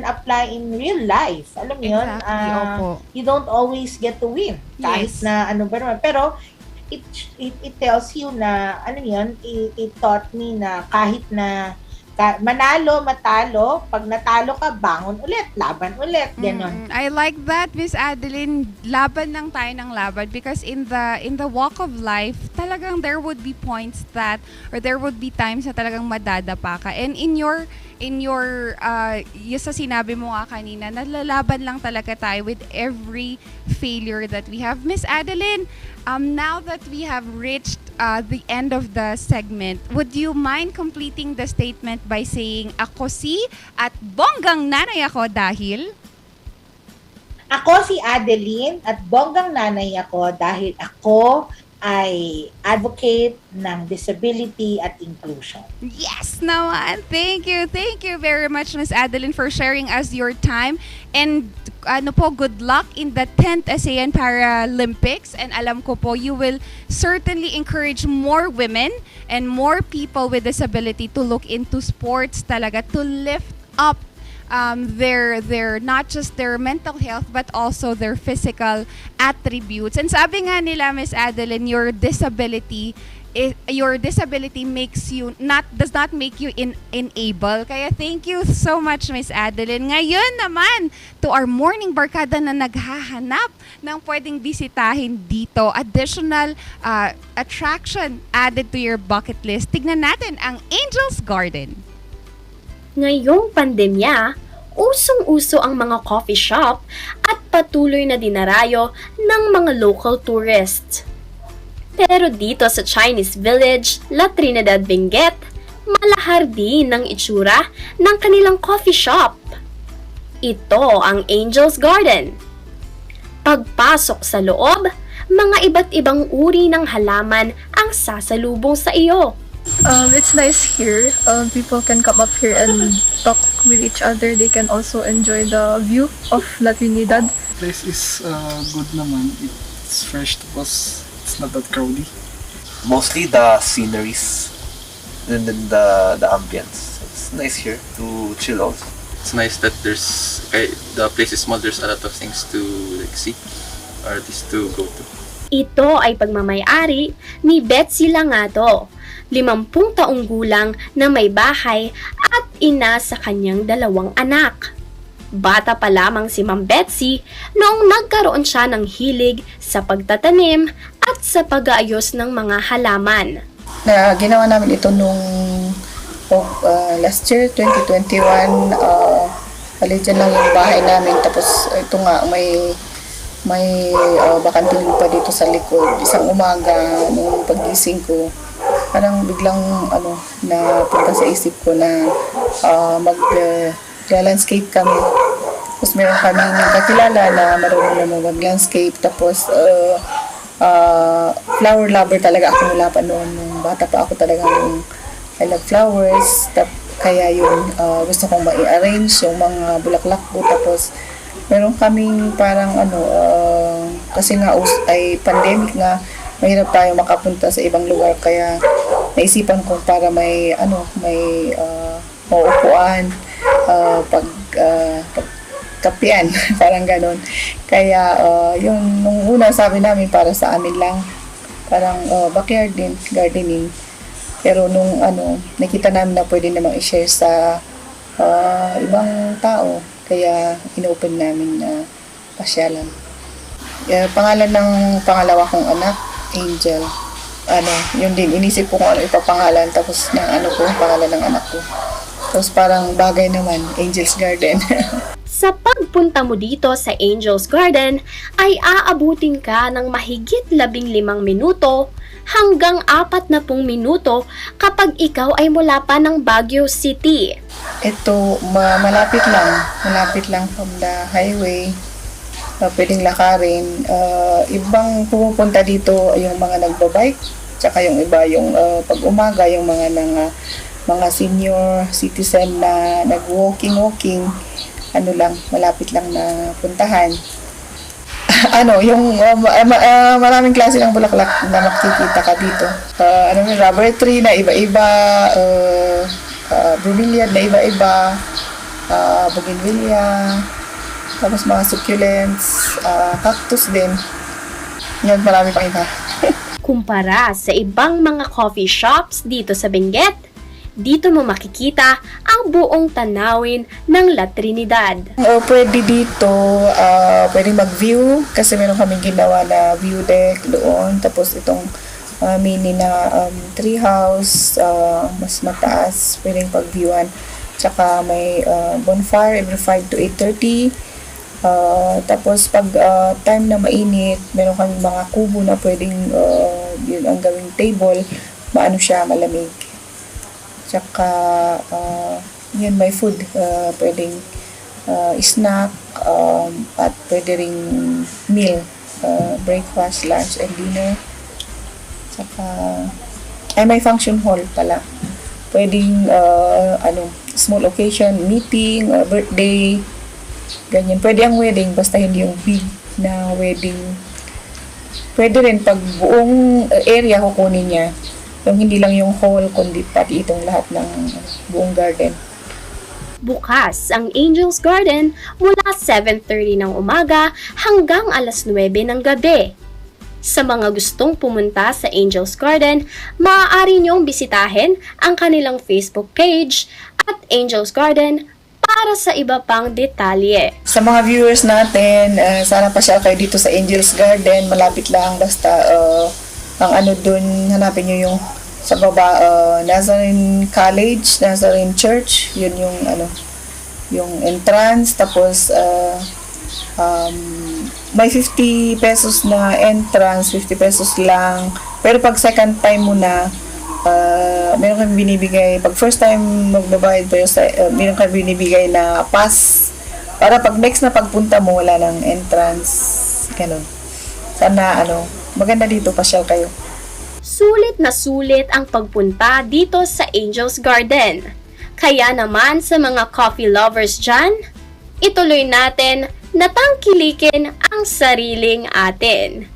apply in real life. Alam mo yun? You don't always get to win. Kahit na ano ba naman. Pero, it tells you na, ano yun, it taught me na kahit na manalo, matalo, pag natalo ka, bangon ulit, laban ulit, gano'n. I like that, Miss Adeline. Laban lang tayo ng laban because in the walk of life, talagang there would be points that, or there would be times na talagang madadapa ka. And in your yung sa sinabi mo nga kanina, nalalaban lang talaga tayo with every failure that we have. Miss Adeline, now that we have reached the end of the segment, would you mind completing the statement by saying, ako si at bonggang nanay ako dahil? Ako si Adeline at bonggang nanay ako dahil ako ay advocate ng disability at inclusion. Yes naman! Thank you very much, Miss Adeline, for sharing us your time. And good luck in the 10th ASEAN Paralympics. And alam ko po, you will certainly encourage more women and more people with disability to look into sports talaga, to lift up their not just their mental health but also their physical attributes. And sabi nga nila, Miss Adeline, your disability does not make you unable. Kaya thank you so much, Miss Adeline. Ngayon naman, to our morning barkada na naghahanap ng pwedeng bisitahin dito, additional attraction added to your bucket list. Tignan natin ang Angel's Garden. Ngayong pandemya, usong-uso ang mga coffee shop at patuloy na dinarayo ng mga local tourists. Pero dito sa Chinese Village, La Trinidad, Benguet, malahar din ang itsura ng kanilang coffee shop. Ito ang Angel's Garden. Pagpasok sa loob, mga iba't ibang uri ng halaman ang sasalubong sa iyo. It's nice here. People can come up here and talk with each other. They can also enjoy the view of La Trinidad. Place is good naman. It's fresh because it's not that crowded. Mostly the sceneries and then the ambience. It's nice here to chill also. It's nice that the place is small. There's a lot of things to see or at least to go to. Ito ay pagmamayari ni Betsy Langato, 50 taong gulang na may bahay at ina sa kanyang 2 anak. Bata pa lamang si Ma'am Betsy noong nagkaroon siya ng hilig sa pagtatanim at sa pag-aayos ng mga halaman. Ginawa namin ito nung last year, 2021. Dyan lang yung bahay namin. Tapos ito nga, may bakanting lupa dito sa likod. Isang umaga, nung pagising ko, parang biglang napunta sa isip ko na mag-landscape kami. Tapos meron kaming kakilala na marunong naman mag-landscape. Tapos flower lover talaga ako mula pa noon. Nung bata pa ako talaga I love flowers. Kaya yun, gusto kong ma-arrange yung mga bulaklak ko. Tapos meron kaming parang kasi nga ay pandemic nga, mahirap tayo makapunta sa ibang lugar. Kaya naisipan ko para may mauupuan, kapian, parang ganon. Kaya yun, nung una sabi namin para sa amin lang, parang backyard din, gardening. Pero nung nakita namin na pwede namang i-share sa ibang tao, kaya inopen namin na pasyalan. Pangalan ng pangalawa kong anak, Angel. Yun din, inisip ko kung ano ipapangalan, tapos ko, pangalan ng anak ko. Tapos parang bagay naman, Angel's Garden. Sa pagpunta mo dito sa Angel's Garden, ay aabutin ka ng mahigit 15 minuto hanggang 40 minuto kapag ikaw ay mula pa ng Baguio City. Ito, malapit lang from the highway. Pwedeng lakarin. Ibang pumupunta dito yung mga nagbabike, tsaka yung iba yung pag umaga, yung mga senior citizen na nag-walking, malapit lang na puntahan. Yung maraming klase ng bulaklak na makikita ka dito. Rubber tree na iba-iba, bromeliad na iba-iba, bougainvillea, tapos mga succulents, cactus din. Yan, marami pang iba. Kumpara sa ibang mga coffee shops dito sa Benguet, dito mo makikita ang buong tanawin ng La Trinidad. Pwede dito, pwede mag-view kasi meron kaming ginawa na view deck doon. Tapos itong mini na tree house, mas mataas, pwedeng pag-viewan. Tsaka may bonfire every 5 to 8:30. Tapos pag time na mainit, meron kaming mga kubo na pwedeng yun ang gawing table, siya, malamig. Tsaka, yan, may food. Pwedeng snack, at pwede ring meal, breakfast, lunch, and dinner. Tsaka, may function hall pala. Pwedeng, small occasion, meeting, birthday, ganyan. Pwede ang wedding, basta hindi yung big na wedding. Pwede rin pag buong area kukunin niya. Yung hindi lang yung hall, kundi pati itong lahat ng buong garden. Bukas ang Angel's Garden mula 7:30 ng umaga hanggang alas 9 ng gabi. Sa mga gustong pumunta sa Angel's Garden, maaari niyong bisitahin ang kanilang Facebook page at Angel's Garden para sa iba pang detalye. Sa mga viewers natin, sana pasyal kayo dito sa Angel's Garden. Malapit lang, basta ang dun, hanapin nyo yung sa baba, Nazarene College, Nazarene Church, yun yung entrance. Tapos may 50 pesos na entrance, 50 pesos lang. Pero pag second time mo na, meron kami binibigay, pag first time magbabayad pa yung meron kami binibigay na pass para pag next na pagpunta mo wala ng entrance, ganun. Sana maganda dito, pasyal kayo. Sulit na sulit ang pagpunta dito sa Angel's Garden. Kaya naman sa mga coffee lovers dyan, ituloy natin na tangkilikin ang sariling atin.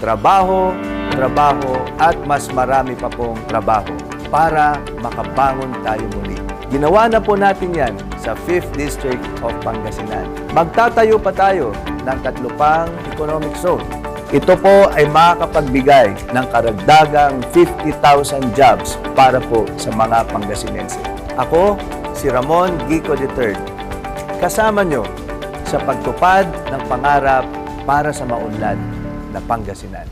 trabaho, trabaho at mas marami pa pong trabaho para makabangon tayo muli. Ginawa na po natin yan sa 5th District of Pangasinan. Magtatayo pa tayo ng 3 pang economic zone. Ito po ay makakapagbigay ng karagdagang 50,000 jobs para po sa mga Pangasinense. Ako, si Ramon Gico III, kasama nyo sa pagtupad ng pangarap para sa maunlad na Pangasinan.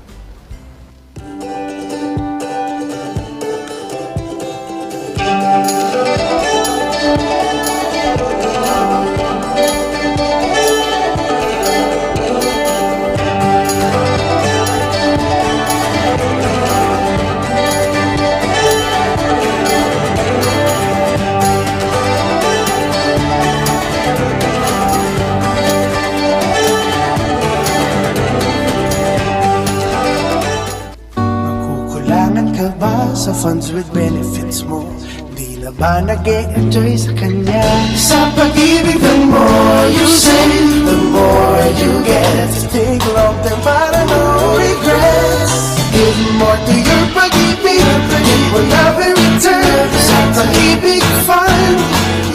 Ka ba sa funds with benefits mo? Di na ba nag-e-enjoy sa kanya? Sa pag-ibig, the more you save, the more you get. Think long term para no regrets. Give more to your pag-ibig, it will have a return. Sa pag-ibig fund,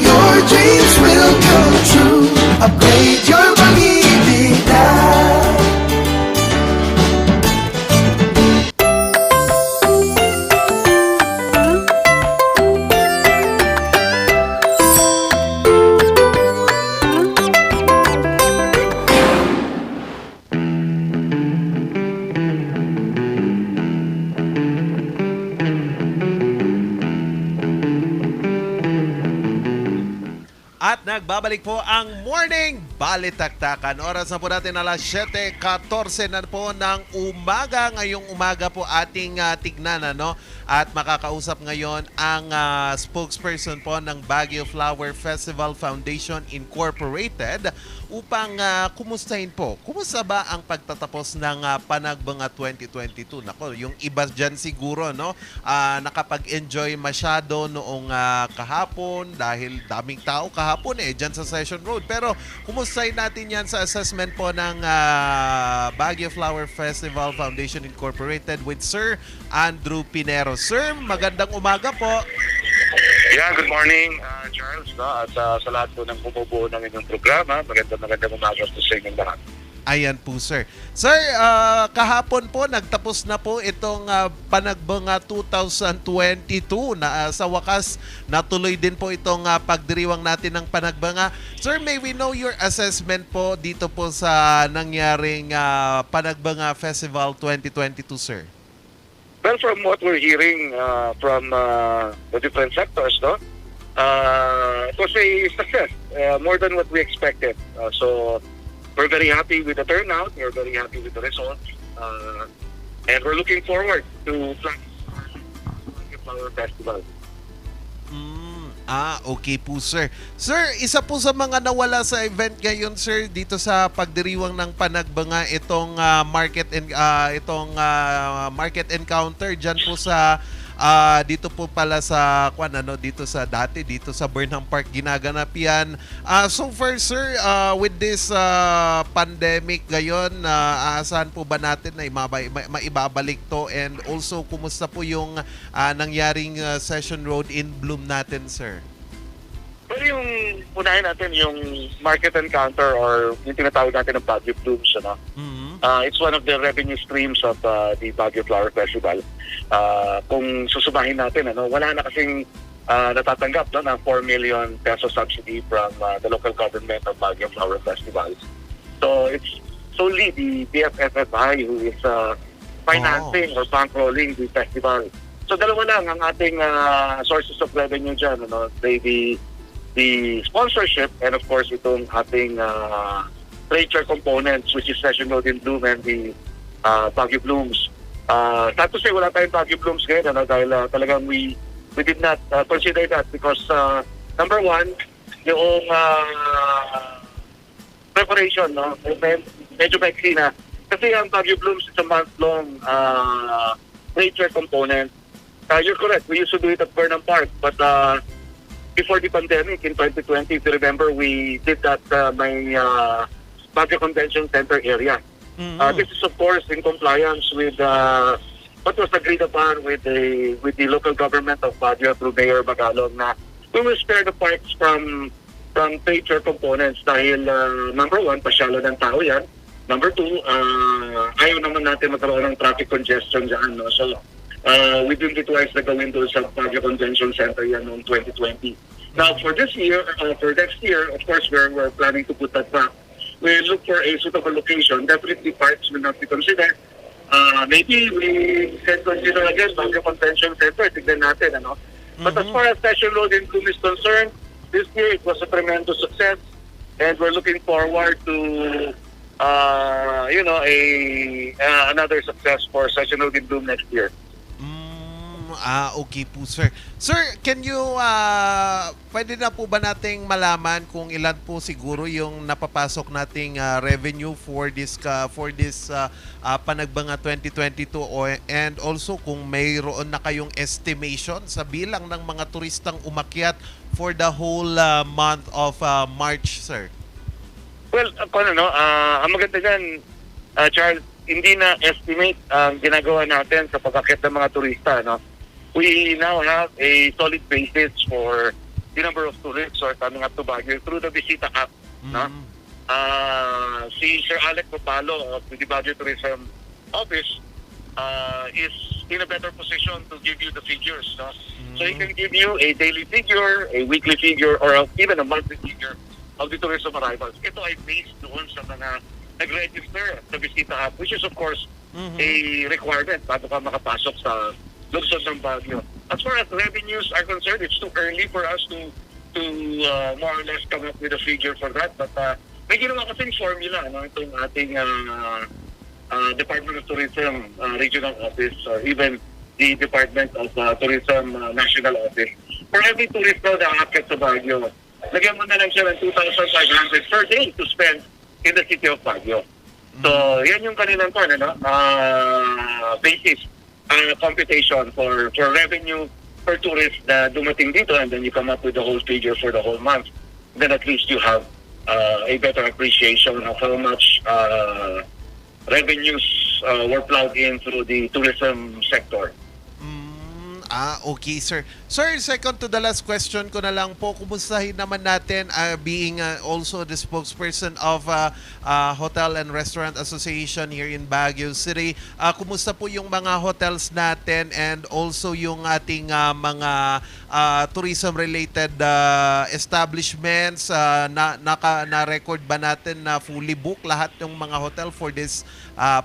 your dreams will come true. Upgrade your pag-ibig now. At nagbabalik po ang Morning Balitaktakan. Oras na po natin alas 7:14 na po ng umaga. Ngayong umaga po ating tignan at makakausap ngayon ang spokesperson po ng Baguio Flower Festival Foundation Incorporated upang kumustahin po. Kumusta ba ang pagtatapos ng Panagbanga 2022? Nako, yung iba dyan siguro nakapag-enjoy masyado noong kahapon dahil daming tao kahapon dyan sa Session Road. Pero kumustahin natin yan sa assessment po ng Baguio Flower Festival Foundation Incorporated with Sir Andrew Pinero. Sir, magandang umaga po. Yeah, good morning, Charles. At sa lahat po ng bumubuo ng inyong programa, magandang umaga po sa inyong lahat. Ayan po, sir. Sir, kahapon po, nagtapos na po itong Panagbanga 2022 na sa wakas natuloy din po itong pagdiriwang natin ng Panagbanga. Sir, may we know your assessment po dito po sa nangyaring Panagbanga Festival 2022, sir? Well, from what we're hearing from the different sectors, it was a success, more than what we expected. So, we're very happy with the turnout, we're very happy with the results, and we're looking forward to the Flower Festival. Okay po, sir. Sir, isa po sa mga nawala sa event ngayon, sir, dito sa pagdiriwang ng Panagbanga, itong market encounter dyan po sa dito po pala sa dito sa Burnham Park ginaganap yan. So far, sir, with this pandemic ngayon, aasahan po ba natin na maibabalik to, and also kumusta po yung nangyaring Session Road in Bloom natin, sir? Pero yung unahin natin yung market encounter or yung tinatawag natin ng Baguio Blooms, it's one of the revenue streams of the Baguio Flower Festival. Kung susubahin natin, wala na kasing natatanggap ng 4 million peso subsidy from the local government of Baguio Flower Festival. So it's solely the BFFFI who is financing or bankrolling the festival. So dalawa lang ang ating sources of revenue dyan. The sponsorship and of course itong ating trade share components, which is Session Road in Bloom and the Baguio Blooms. Sad to say, wala tayong Baguio Blooms ngayon dahil talagang we did not consider that because number one, yung preparation, medyo maiksi na. Kasi ang Baguio Blooms is a month-long trade share component. You're correct, we used to do it at Burnham Park, but before the pandemic in 2020, if you remember, we did that may Baguio Convention Center area. This is of course in compliance with what was agreed upon with the local government of Baguio through Mayor Magalong na we will spare the parks from major components dahil number one, pasyalo ng tao yan. Number two, ayaw naman natin magkaroon ng traffic congestion dyan. No? So, we didn't utilize na gawin doon sa Baguio Convention Center yan noong 2020. Now, for this year, for next year, of course, we're planning to put that back. We'll look for a suitable location. Definitely parks will not be considered. Maybe we can consider again Baguio Convention Center. Tignan natin, ano? But as far as Session Road in Bloom is concerned, this year it was a tremendous success, and we're looking forward to, another success for Session Road in Bloom next year. Okay po, sir. Sir, can you, pwede na po ba nating malaman kung ilan po siguro yung napapasok nating revenue for this Panagbanga 2022 and also kung mayroon na kayong estimation sa bilang ng mga turistang umakyat for the whole month of March, sir? Well, ang maganda dyan, Charles, hindi na estimate ang ginagawa natin sa pag-akyat ng mga turista, no? We now have a solid basis for the number of tourists who are coming up to Baguio through the Visita app. No? Si Sir Alec Popalo of the Baguio Tourism Office is in a better position to give you the figures. No? So he can give you a daily figure, a weekly figure, or even a monthly figure of the tourism arrivals. Ito ay based doon sa mga nag-register sa Visita app, which is of course a requirement bago ka makapasok sa lungsod ng Baguio. As far as revenues are concerned, it's too early for us to more or less come up with a figure for that. But may ginawa kasing formula, no? Itong ating Department of Tourism Regional Office or even the Department of Tourism National Office. For every tourist na nakakit sa Baguio, lagyan mo na lang siya ng 2,500 per day to spend in the city of Baguio. So, yan yung kanilang basis computation for revenue per tourist na dumating dito, and then you come up with the whole figure for the whole month. Then at least you have a better appreciation of how much revenues were plowed in through the tourism sector. Okay, sir. Sir, second to the last question ko na lang po, kumustahin naman natin being also the spokesperson of Hotel and Restaurant Association here in Baguio City. Kumusta po yung mga hotels natin and also yung ating mga tourism-related establishments? Na-record ba natin na fully booked lahat ng mga hotel for this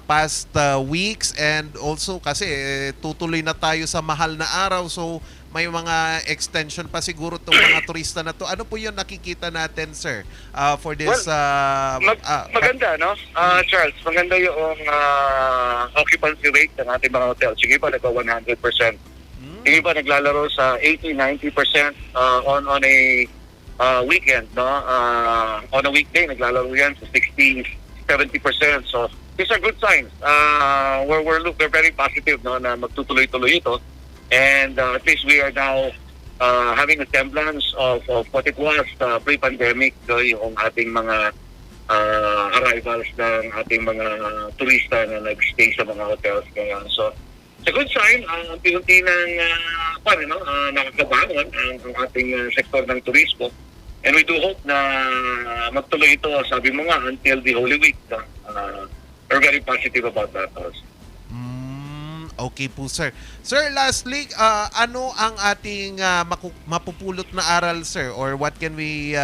past weeks? And also kasi tutuloy na tayo sa mahal na araw, so may mga extension pa siguro itong mga turista na to. Ano po yung nakikita natin, sir, for this? Maganda, no? Charles, maganda yung occupancy rate ng ating mga hotels. Sige pa, nagka 100%. Sige pa, naglalaro sa 80-90% on a weekend, no? On a weekday, naglalaro yan sa 60-70%. So, these are good signs. We're very positive, no, na magtutuloy-tuloy ito. And at least we are now having a semblance of what it was pre-pandemic, yung ating mga arrivals ng ating mga turista na nag-stay sa mga hotels ngayon. So, it's a good sign. Ang pinunti ng nakakabangon ang ating sektor ng turismo. And we do hope na magtuloy ito, sabi mo nga, until the Holy Week. We're very positive about that also. Okay po, sir. Sir, lastly, ano ang ating mapupulot na aral, sir? Or what can we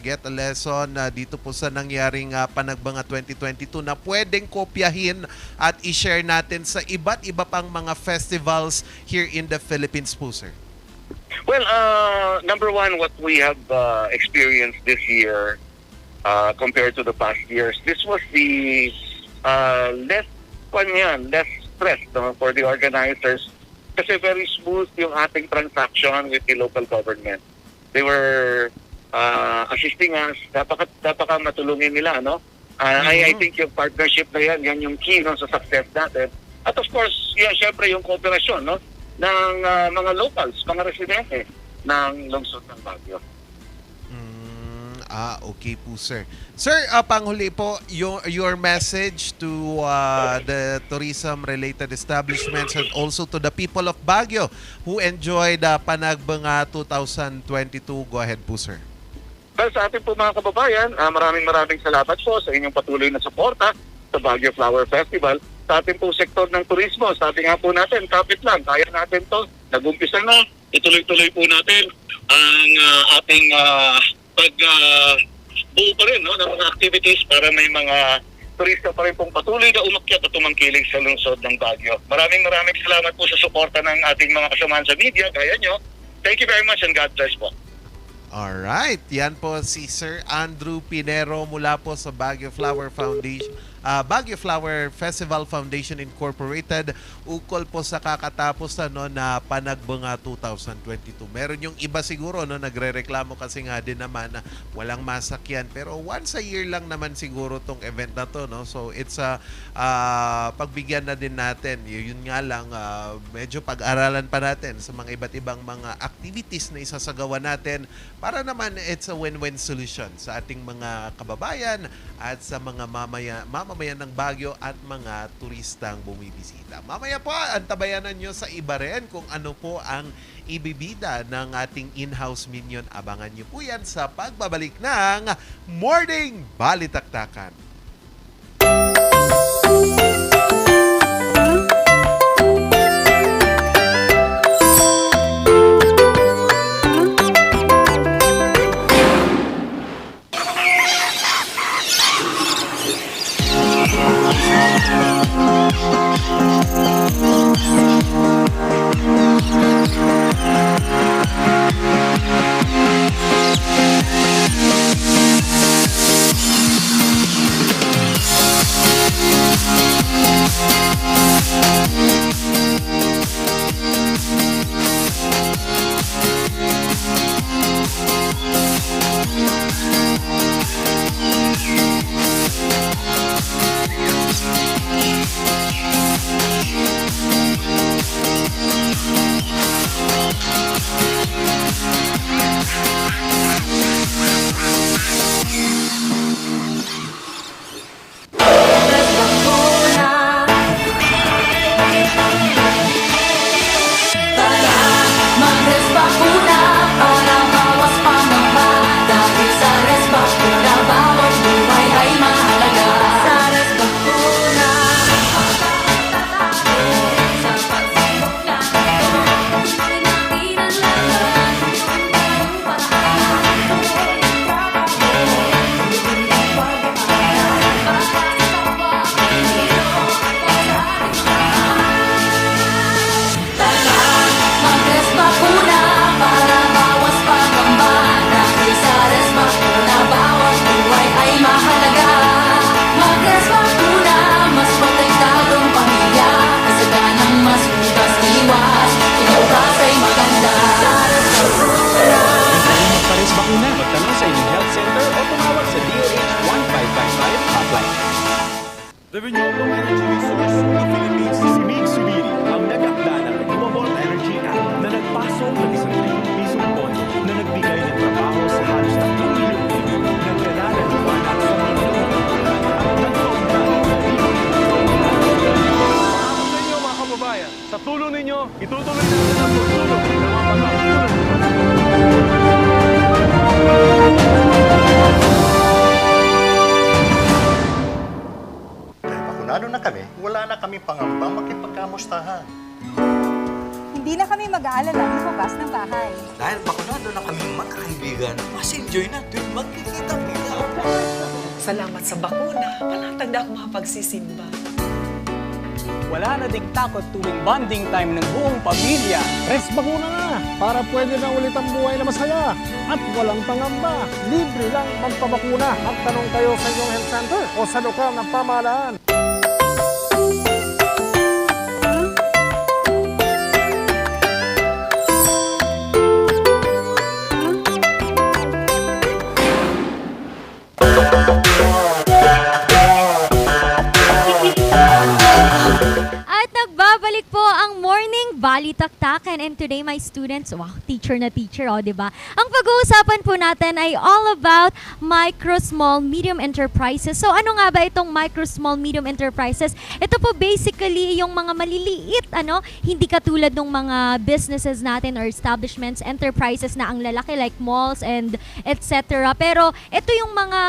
get a lesson dito po sa nangyaring Panagbanga 2022 na pwedeng kopyahin at i-share natin sa iba't iba pang mga festivals here in the Philippines po, sir? Well, number one, what we have experienced this year compared to the past years, this was the less stress, no, for the organizers, kasi very smooth yung ating transaction with the local government. They were assisting us, napaka matulungin nila, no? I think yung partnership na yan yung key, no, sa success natin. At of course, syempre yung cooperasyon, no, ng mga locals, mga residente ng lungsod ng Baguio. Okay po, sir. Sir, panghuli po, your message to the tourism-related establishments and also to the people of Baguio who enjoyed Panagbanga 2022. Go ahead po, sir. Well, sa ating po mga kababayan, maraming salamat po sa inyong patuloy na suporta sa Baguio Flower Festival. Sa ating po sektor ng turismo, sabi nga po natin, kapit lang, kaya natin to. Nag-umpisa na, ituloy-tuloy po natin ang ating buo pa rin, no, ng mga activities para may mga turista pa rin pong patuloy na umakyat at tumangkilig sa lungsod ng Baguio. Maraming salamat po sa suporta ng ating mga kasamahan sa media, kaya nyo. Thank you very much and God bless po. Alright, yan po si Sir Andrew Pinero mula po sa Baguio Flower Foundation, Baguio Flower Festival Foundation Incorporated, ukol po sa kakatapos na Panagbanga 2022. Meron yung iba siguro nagrereklamo kasi nga din naman na walang masakyan, pero once a year lang naman siguro tong event na to, no? So it's pagbigyan na din natin. Yun nga lang, medyo pag-aralan pa natin sa mga iba't ibang mga activities na isasagawa natin para naman it's a win-win solution sa ating mga kababayan at sa mga mamamayan ng Baguio at mga turistang bumibisita. Mamaya po, antabayanan nyo sa iba rin kung ano po ang ibibida ng ating in-house minion. Abangan nyo po yan sa pagbabalik ng Morning Balitaktakan. The renewable energy resource ng Philippines si Mitsubiri ang nag-akda ng Renewable Energy Act na nagpasok ng 1 trilyon pisong pondo na nagbigay ng trabaho sa halos 3 milyong Pilipino ng kalalaluwanan sa mundo. At nagpaugnay na Salamat sa inyo mga kababayan. Sa tulong ninyo, itutuloy natin ang pagtulong ng mga pagkakatulong. Bakunado na kami, wala na kami pangambang makipagkamustahan. Hindi na kami mag-aalala lumabas ng bahay. Dahil bakunado na kami magkakaibigan, mas enjoy na tuwing magkikita-kita. Salamat sa bakuna, panatag na ako makapagsisimba. Wala na ding takot tuwing bonding time ng buong pamilya. Res bakuna na para pwede na ulit ang buhay na masaya at walang pangamba. Libre lang magpabakuna. Magtanong kayo sa inyong health center o sa lokal na pamahalaan. At nagbabalik po ang Morning Balita Baktakan, and today my students, wow, teacher na teacher, oh, di ba? Ang pag-uusapan po natin ay all about micro, small, medium enterprises. So ano nga ba itong micro, small, medium enterprises? Ito po basically yung mga maliliit, hindi katulad ng mga businesses natin or establishments, enterprises na ang lalaki like malls and etc. Pero ito yung mga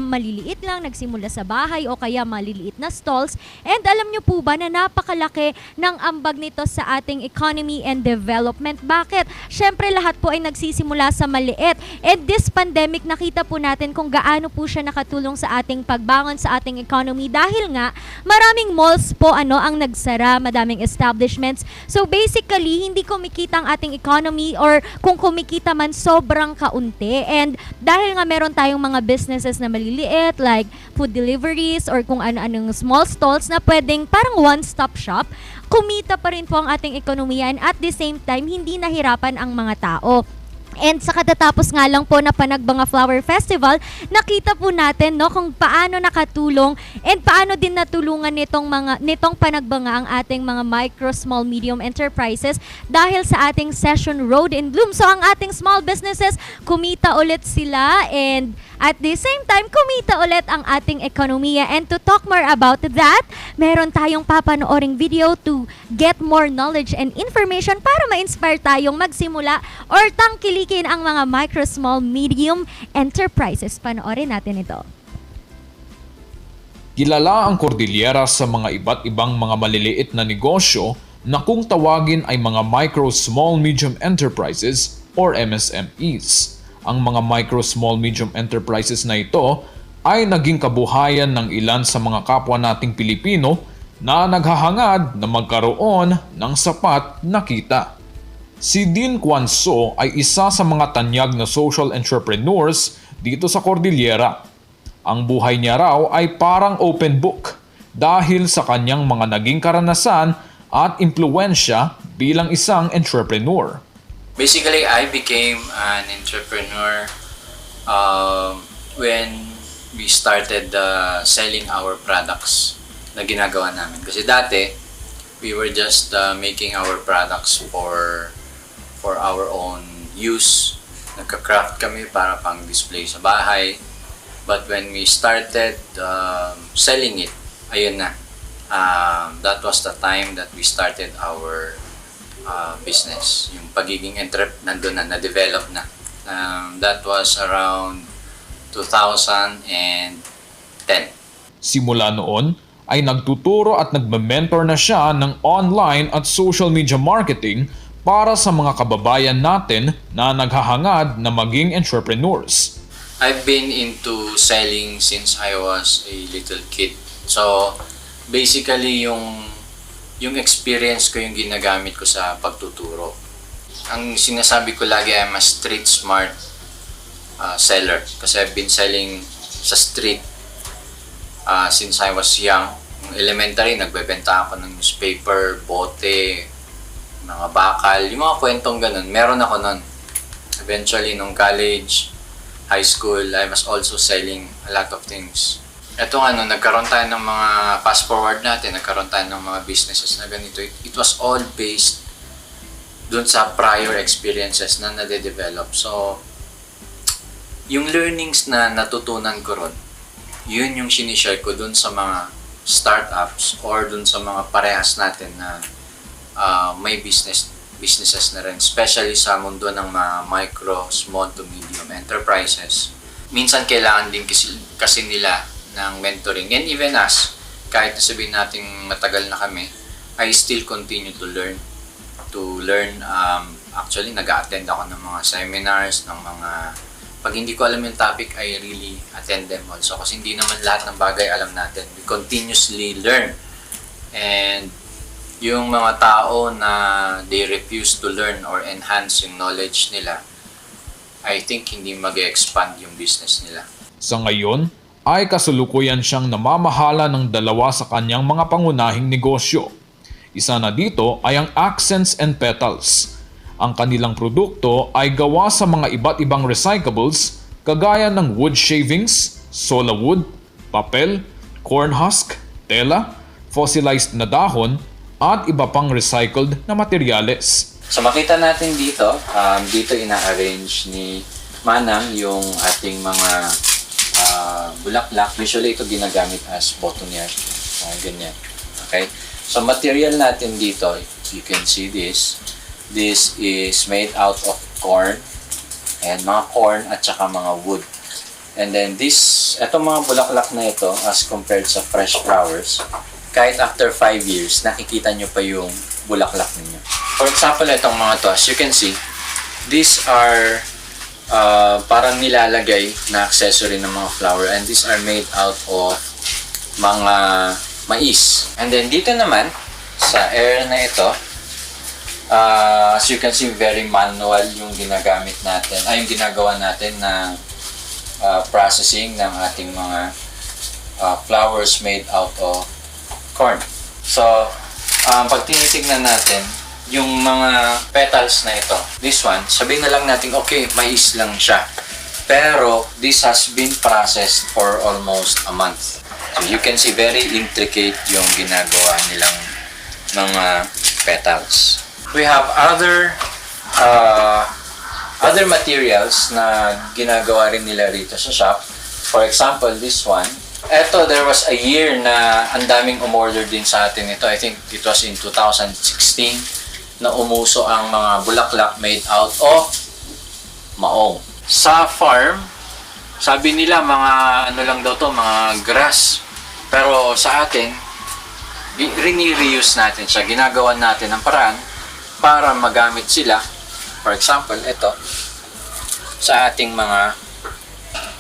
maliliit lang, nagsimula sa bahay o kaya maliliit na stalls. And alam nyo po ba na napakalaki ng ambag nito sa ating economy and development? Bakit? Syempre lahat po ay nagsisimula sa maliit. And this pandemic, nakita po natin kung gaano po siya nakatulong sa ating pagbangon sa ating economy dahil nga maraming malls po ang nagsara, madaming establishments. So basically, hindi kumikita ang ating economy or kung kumikita man sobrang kaunti. And dahil nga meron tayong mga businesses na maliliit like food deliveries or kung ano-anong small stalls na pwedeng parang one-stop shop, kumita pa rin po ang ating ekonomiya and at the same time, hindi nahirapan ang mga tao. And sa katatapos nga lang po na Panagbanga Flower Festival, nakita po natin kung paano nakatulong and paano din natulungan nitong Panagbanga ang ating mga micro, small, medium enterprises dahil sa ating session Road in Bloom. So ang ating small businesses, kumita ulit sila and at the same time, kumita ulit ang ating ekonomiya. And to talk more about that, meron tayong papanooring video to get more knowledge and information para ma-inspire tayong magsimula or tangkilikin ang mga micro, small, medium enterprises. Panoorin natin ito. Kilala ang Cordillera sa mga iba't ibang mga maliliit na negosyo na kung tawagin ay mga micro, small, medium enterprises or MSMEs. Ang mga micro, small, medium enterprises na ito ay naging kabuhayan ng ilan sa mga kapwa nating Pilipino na naghahangad na magkaroon ng sapat na kita. Si Dean Quanso ay isa sa mga tanyag na social entrepreneurs dito sa Cordillera. Ang buhay niya raw ay parang open book dahil sa kanyang mga naging karanasan at impluensya bilang isang entrepreneur. Basically, I became an entrepreneur when we started selling our products na ginagawa namin. Kasi dati, we were just making our products for our own use. Nagka-craft kami para pang display sa bahay. But when we started selling it, ayun na. That was the time that we started our business. Yung pagiging nandun na, na-develop na. That was around 2010. Simula noon ay nagtuturo at nagme-mentor na siya ng online at social media marketing para sa mga kababayan natin na naghahangad na maging entrepreneurs. I've been into selling since I was a little kid. So, basically yung experience ko yung ginagamit ko sa pagtuturo. Ang sinasabi ko lagi, I'm a street smart seller. Kasi I've been selling sa street since I was young. Elementary, nagbebenta ako ng newspaper, bote, mga bakal, yung mga kwentong ganun. Meron ako nun. Eventually, nung college, high school, I was also selling a lot of things. Ito nagkaroon tayo ng mga fast forward natin, nagkaroon tayo ng mga businesses na ganito. It was all based dun sa prior experiences na nade-develop. So, yung learnings na natutunan ko ron, yun yung sinishare ko dun sa mga startups or dun sa mga parehas natin na may businesses na rin. Especially sa mundo ng mga micro, small to medium enterprises. Minsan kailangan din kasi nila ng mentoring. And even us, kahit sabihin natin matagal na kami, I still continue to learn. Actually, nag-attend ako ng mga seminars, ng mga... Pag hindi ko alam yung topic, I really attend them also. Kasi hindi naman lahat ng bagay alam natin. We continuously learn. And yung mga tao na they refuse to learn or enhance yung knowledge nila, I think hindi mag-expand yung business nila. Sa ngayon, ay kasalukuyan siyang namamahala ng dalawa sa kanyang mga pangunahing negosyo. Isa na dito ay ang Accents and Petals. Ang kanilang produkto ay gawa sa mga iba't ibang recyclables kagaya ng wood shavings, sola wood, papel, corn husk, tela, fossilized na dahon, at iba pang recycled na materyales. So makita natin dito, dito ina-arrange ni Manang yung ating mga bulaklak. Usually ito ginagamit as boutonniere. Ganyan. Okay? So material natin dito, you can see this. This is made out of corn. And mga corn at saka mga wood. And then itong mga bulaklak na ito, as compared sa fresh flowers, kahit after 5 years, nakikita nyo pa yung bulaklak ninyo. For example, itong mga to, as you can see, these are parang nilalagay na accessory ng mga flower, and these are made out of mga mais. And then dito naman, sa area na ito, as you can see, very manual yung ginagamit natin, yung ginagawa natin na processing ng ating mga flowers made out of corn. So, pag tinitignan natin, yung mga petals na ito, this one, sabihin na lang natin, okay, mais lang siya. Pero, this has been processed for almost a month. So, you can see very intricate yung ginagawa nilang mga petals. We have other materials na ginagawa rin nila rito sa shop. For example, this one. Eto, there was a year na ang daming umorder din sa atin ito. I think it was in 2016 na umuso ang mga bulaklak made out of maong. Sa farm, sabi nila mga ano lang daw to, mga grass. Pero sa atin, rini-reuse natin siya. Ginagawa natin ng paraan para magamit sila. For example, ito, sa ating mga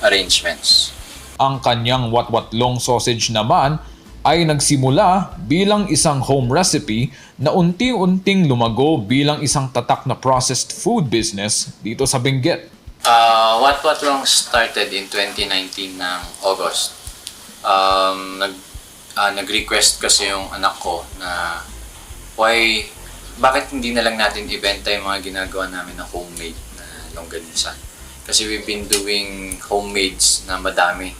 arrangements. Ang kanyang wat-watlong sausage naman ay nagsimula bilang isang home recipe na unti-unting lumago bilang isang tatak na processed food business dito sa Benguet. Wat-watlong started in 2019 ng August. Nag-request kasi yung anak ko na bakit hindi na lang natin ibenta yung mga ginagawa namin na homemade na longganisa. Kasi we've been doing homemades na madami.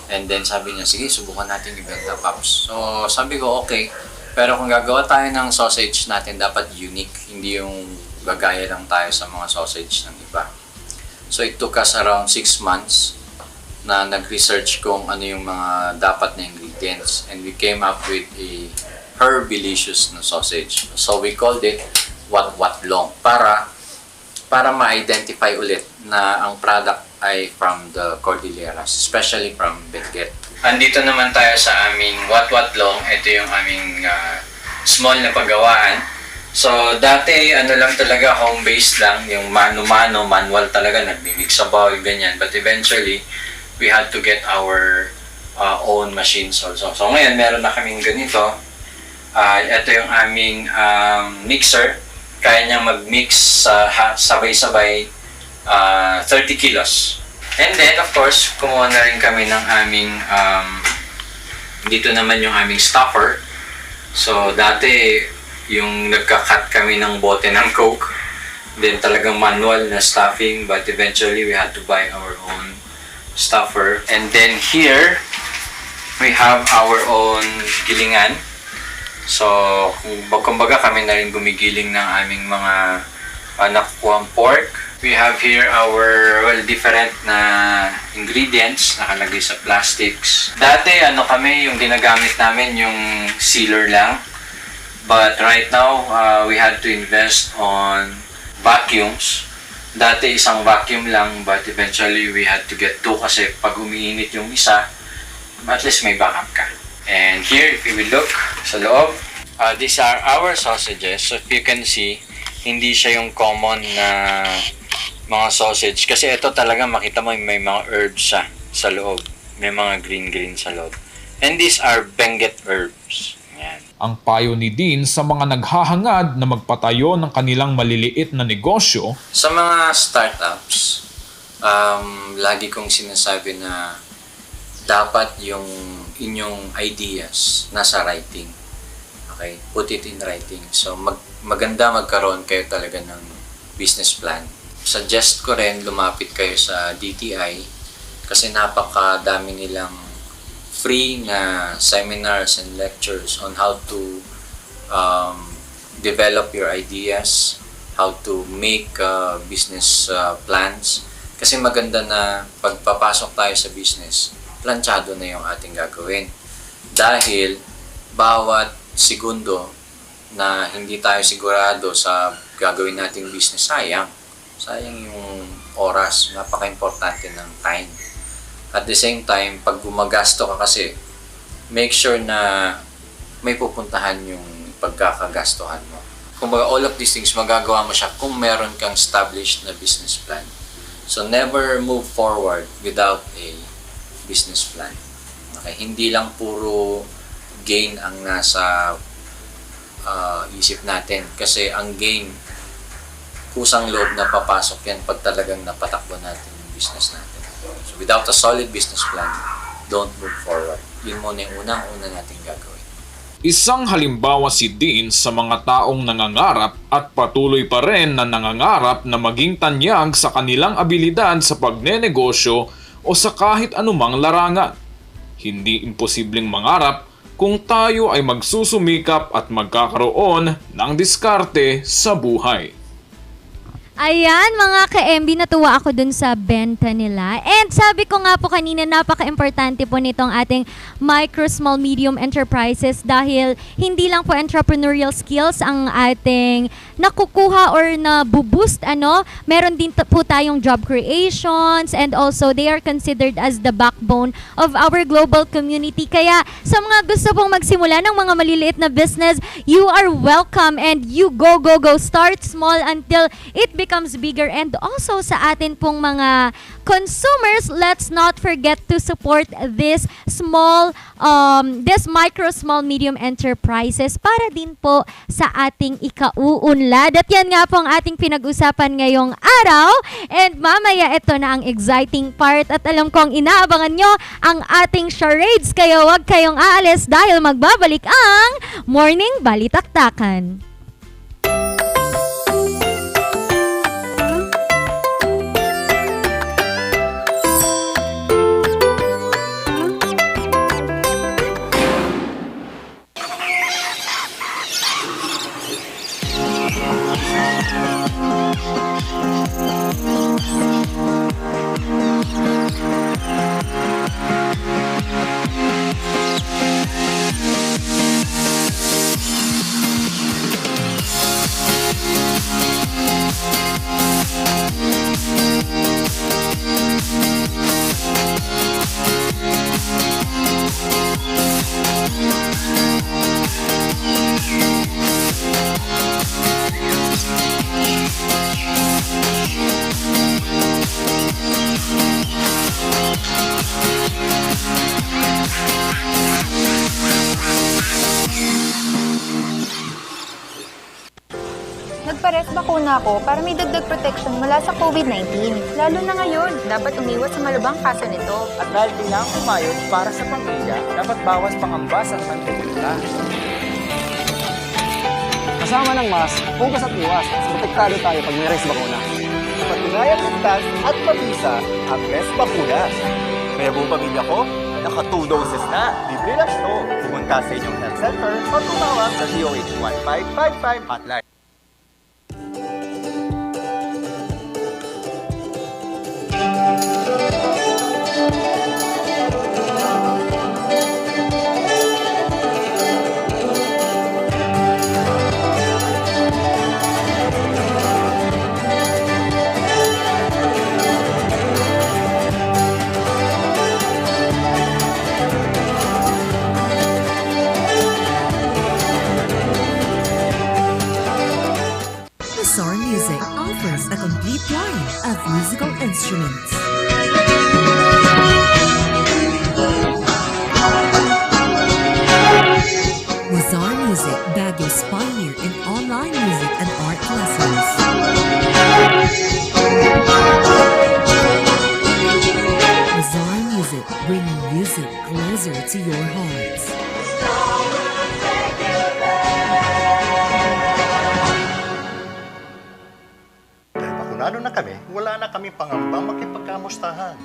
And then sabi niya, sige, subukan natin ibenta, Paps. So sabi ko, okay. Pero kung gagawa tayo ng sausage natin, dapat unique. Hindi yung gagaya lang tayo sa mga sausage ng iba. So it took us around 6 months na nag-research kung ano yung mga dapat na ingredients. And we came up with a herbalicious na sausage. So we called it wat-watlong para ma-identify ulit na ang product ay from the Cordilleras, especially from Benguet. Andito naman tayo sa aming wat-watlong. Ito yung aming small na paggawaan. So dati ano lang talaga, home-based lang, yung mano-mano, manual talaga, nagmimix sa bowl, ganyan. But eventually, we had to get our own machines also. So ngayon, meron na kaming ganito. Ito yung aming mixer. Kaya niyang mag-mix sabay-sabay 30 kilos. And then, of course, kumuha na rin kami ng aming dito naman yung aming stuffer. So, dati yung nagka-cut kami ng bote ng Coke. Then talagang manual na stuffing, but eventually we had to buy our own stuffer. And then here, we have our own gilingan. So, kumbaga kami na rin gumigiling ng aming mga nakukuhang pork. We have here our, different na ingredients nakalagay sa plastics. Dati, kami, yung ginagamit namin, yung sealer lang. But right now, we had to invest on vacuums. Dati, isang vacuum lang, but eventually, we had to get 2 kasi pag umiinit yung isa, at least may backup ka. And here, if you will look sa loob, these are our sausages. So if you can see, hindi siya yung common na mga sausage. Kasi ito talaga makita mo may mga herbs siya sa loob. May mga green sa loob. And these are Benguet herbs. Yan. Ang payo ni Dean sa mga naghahangad na magpatayo ng kanilang maliliit na negosyo. Sa mga startups, lagi kong sinasabi na dapat yung inyong ideas nasa writing. Okay? Put it in writing. So, maganda magkaroon kayo talaga ng business plan. Suggest ko rin lumapit kayo sa DTI kasi napakadami nilang free na seminars and lectures on how to develop your ideas, how to make business plans. Kasi maganda na pagpapasok tayo sa business, planchado na yung ating gagawin. Dahil bawat segundo na hindi tayo sigurado sa gagawin nating business, sayang yung oras. Napaka-importante ng time. At the same time, pag gumagasto ka kasi, make sure na may pupuntahan yung pagkakagastohan mo. Kumbaga, all of these things, magagawa mo siya kung meron kang established na business plan. So, never move forward without a business plan. Okay? Hindi lang puro gain ang nasa isip natin. Kasi ang gain, kusang loob na papasok yan pag talagang napatakbo natin yung business natin. So, without a solid business plan, don't move forward. Yun muna yung unang-una natin gagawin. Isang halimbawa si Dean sa mga taong nangangarap at patuloy pa rin na nangangarap na maging tanyag sa kanilang abilidad sa pagnenegosyo o sa kahit anumang larangan. Hindi imposibleng mangarap kung tayo ay magsusumikap at magkakaroon ng diskarte sa buhay. Ayan, mga ka-MB, natuwa ako dun sa benta nila. And sabi ko nga po kanina, napaka-importante po nitong ating micro, small, medium enterprises dahil hindi lang po entrepreneurial skills ang ating nakukuha or na-boost, meron din po tayong job creations and also they are considered as the backbone of our global community. Kaya sa mga gusto pong magsimula ng mga maliliit na business, you are welcome and you go. Start small until it becomes bigger. And also sa atin pong mga consumers, let's not forget to support this micro, small, medium enterprises para din po sa ating ikauunlad. At yan nga po ang ating pinag-usapan ngayong araw. And mamaya ito na ang exciting part at alam kong inaabangan nyo ang ating charades. Kaya huwag kayong aalis dahil magbabalik ang Morning Balitaktakan. Nagpares bakuna ako para may dagdag protection mula sa COVID-19. Lalo na ngayon, dapat umiwas sa malubhang kaso nito. At dahil kailangan kumayod para sa pamilya, dapat bawas pangambas at mantika. Kasama ng mask, hugas at iwas, protektado tayo pag may res bakuna. Patunayang ligtas at mabisa ang res bakuna. Kaya buong pamilya ko, naka 2 doses na. Libre lang ito. Pumunta sa inyong health center o tumawag sa DOH 1555 hotline. Mazar Music offers a complete line of musical instruments. Mazar Music, Baguio's pioneer in online music and art lessons. Mazar Music, bringing music closer to your hearts. Dahil bakunado na kami, wala na kami pangambang makipagkamustahan.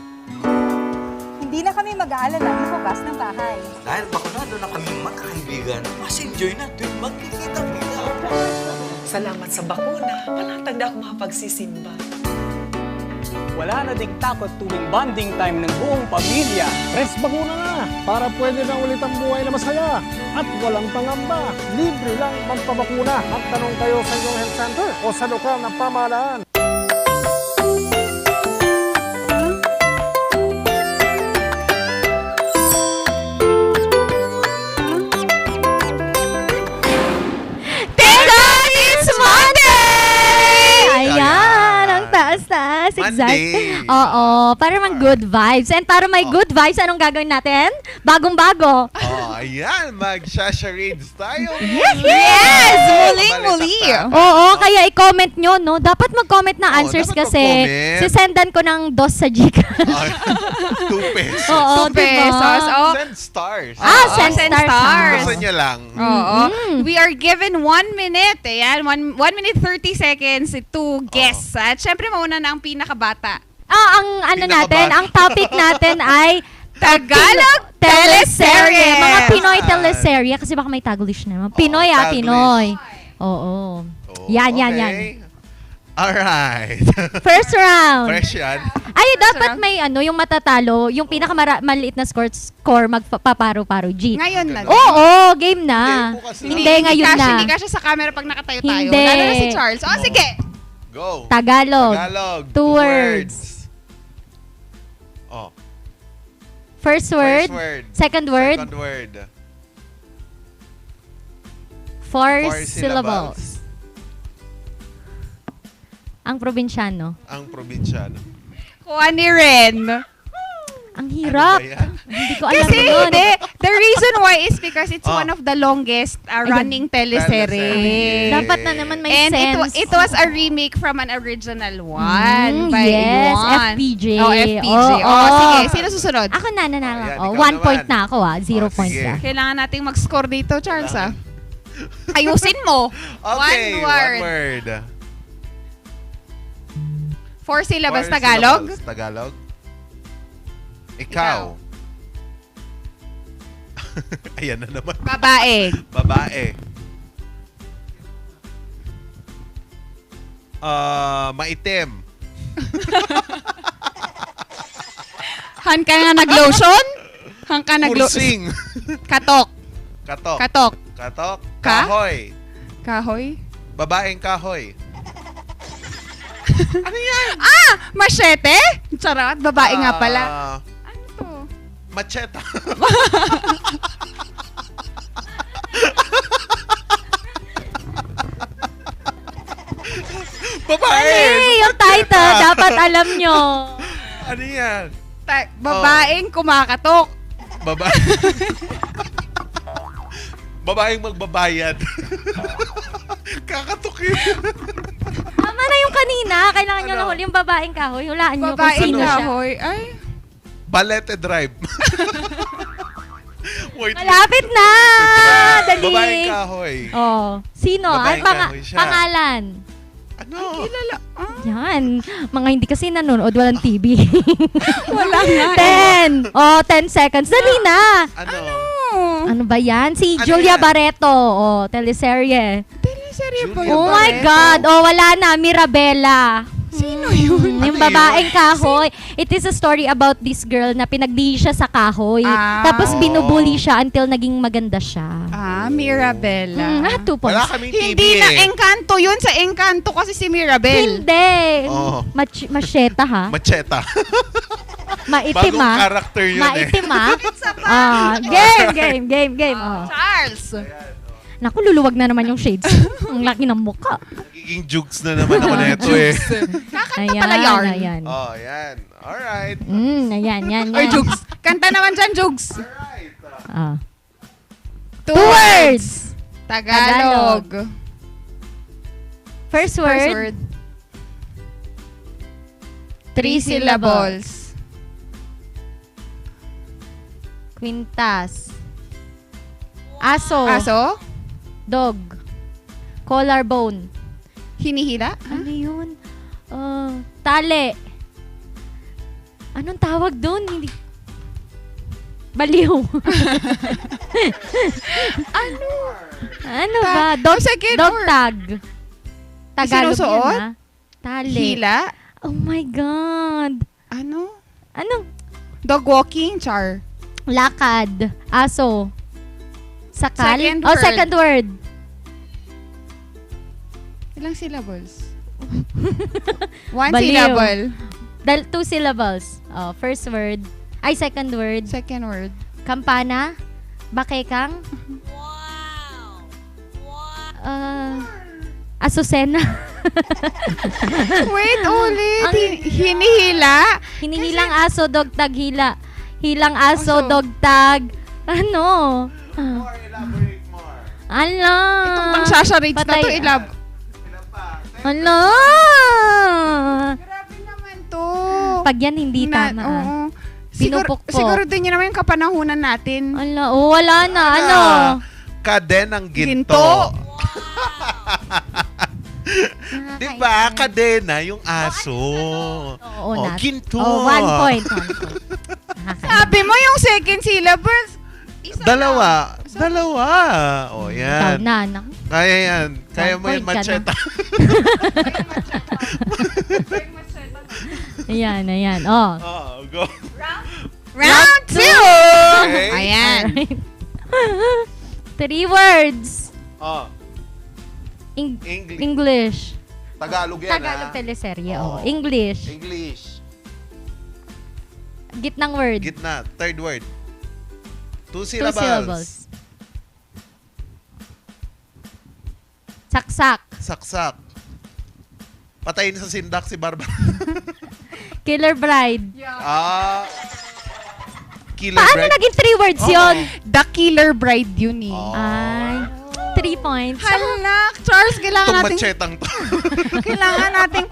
Hindi na kami mag-aalala lumabas ng bahay. Dahil bakunado na kami magkakaibigan, mas enjoy na tuwing magkikita-kita. Salamat sa bakuna, panatag na ako makapagsisimba. Wala na ding takot tuwing bonding time ng buong pamilya. Press bakuna na para pwede na ulit ang buhay na masaya at walang pangamba. Libre lang magpabakuna. Magtanong kayo sa inyong health center o sa lokal na pamahalaan. Exactly. Oo, para mang good vibes. And para may good vibes, anong gagawin natin? Bagong-bago. Ayan, mag-charades tayo. Yes! Muling-muli. Oo, kaya i-comment nyo, no? Dapat mag-comment na answers kasi sisendan ko ng dos sa Gcash. 2 pesos. Oo, 2 pesos. Oh. Send stars. Send stars. Gusto nyo lang. Oo. We are given 1 minute. Ayan, 1 minute 30 seconds to guess. At syempre, mauna na ang pinakabata. Ang topic natin ay Tagalog teleserye. Mga Pinoy teleserye. Kasi baka may Taglish na. Pinoy Pinoy. Oo. Yan. Alright. First round. Fresh yan. Ay, dapat may yung matatalo, yung pinakamaliit na score magpaparo-paro. G. Ngayon na. Oo, game na. Hindi, ngayon na. Hindi ka siya sa camera pag nakatayo tayo. Hindi. Lalo na si Charles. Sige. Go. Tagalog. 2 words. First word. Second word. 4 syllables. Ang probinsyano. Kuha ni Ren. Ang hirap. Hindi ko alam yun. The reason why is because it's one of the longest running teleserye. Dapat na naman may sense. It was a remake from an original one. By Yes, Yuan. FPJ. FPJ. Sige, sino susunod? Ako na. 1 point na ako 0 points na. Kailangan nating mag-score dito, Charles. Ayusin mo. Okay, 1 word. 4 syllables Tagalog. Tagalog. Ikaw. Ayan na naman. Babae. Maitim. Han ka nga nag-lotion? Kursing. Katok. Kahoy. Kahoy? Babaeng kahoy. Ano yan? Machete? Charot, babae nga pala. Ano to? Macheta. Babae! Yung title, dapat alam nyo. Ano yan? Babaeng kumakatok. Babaeng magbabayad. Kakatok yun. Tama na yung kanina. Kailangan nyo na huli yung babaeng kahoy. Hulaan nyo kung Babaeng sino siya. kahoy. Ay. Balete Drive. Malapit na! Dali. Babaeng kahoy. Sino? Babaeng Ang kahoy siya. pangalan? Ano? Kilala. Yan. Mga hindi kasi nanonood, walang TV. Wala nga. 10 seconds. Dali na. Ano ba yan? Si Julia Barreto. Teleserye. Teleserye ba yun? Oh my God. Wala na. Mirabella. Sino yun? Yung babaeng kahoy. It is a story about this girl na pinagdihi siya sa kahoy. Tapos binubuli siya until naging maganda siya. Mirabella. 2 points. Wala kaming TV Hindi na Encanto yun. Sa Encanto kasi si Mirabel. Hindi. Macheta ha? Macheta. Maitim Bagong character yun Maitim Game. Charles. Naku, luluwag na naman yung shades. Ang laki ng mukha. Magiging jukes na naman ako neto Kakanta pala yarn. Ayan. Yan. Alright. Ayan. Oy, Jugs. Kanta naman dyan, Jugs. 2 words. Tagalog. First word. 3 syllables. Quintas. Aso. Dog. Collarbone. Hinihila? Ano yun? Tali. Anong tawag doon? Hindi. Baliw. Ano? Ano ba? Dog tag. Tagalog Sinusuot? yan, ha? Tali. Hila? Oh my God. Ano? Dog walking, char. Lakad. Aso. Sakal. Second Oh, word. second word. Ilang syllables? One Baliw. syllable. 2 syllables. Oh, first word. Ay, second word. Second word. Kampana. Bakekang. Asusena. Wait, ulit. Hinihila? Hinihilang aso, dog tag, hila. Hilang aso, dog tag. Ano? Ala. Itong pang Shasha Rage na to, ilab. Ala. Grabe naman to. Pag yan hindi tama. Oo. Pinupukpok. Siguro din yun naman yung kapanahunan natin. Ala, wala na. Ano? Kadenang ginto. Diba? Kadena, yung aso. Oo, ginto. 1 point. Sabi mo yung second syllables. Dalawa. O, yan. Ikaw na, anak. Kaya yan. Kaya mo Point yung ka na. macheta. Ayan. Oh. Go. Round 2! Okay. Ayan. Alright. 3 words. English. Tagalog yan, Tagalog ha? teleserye. Oh. English. Gitnang word. Gitna. Third word. 2 2 syllables. syllables. Saksak. Saksak. Patayin sa sindak si Barbara. Killer bride. Killer Paano bride. naging 3 words yun? The Killer Bride yun eh. Ay. 3 points. Halak! Charles, kailangan Itong natin... machetang to. Kailangan natin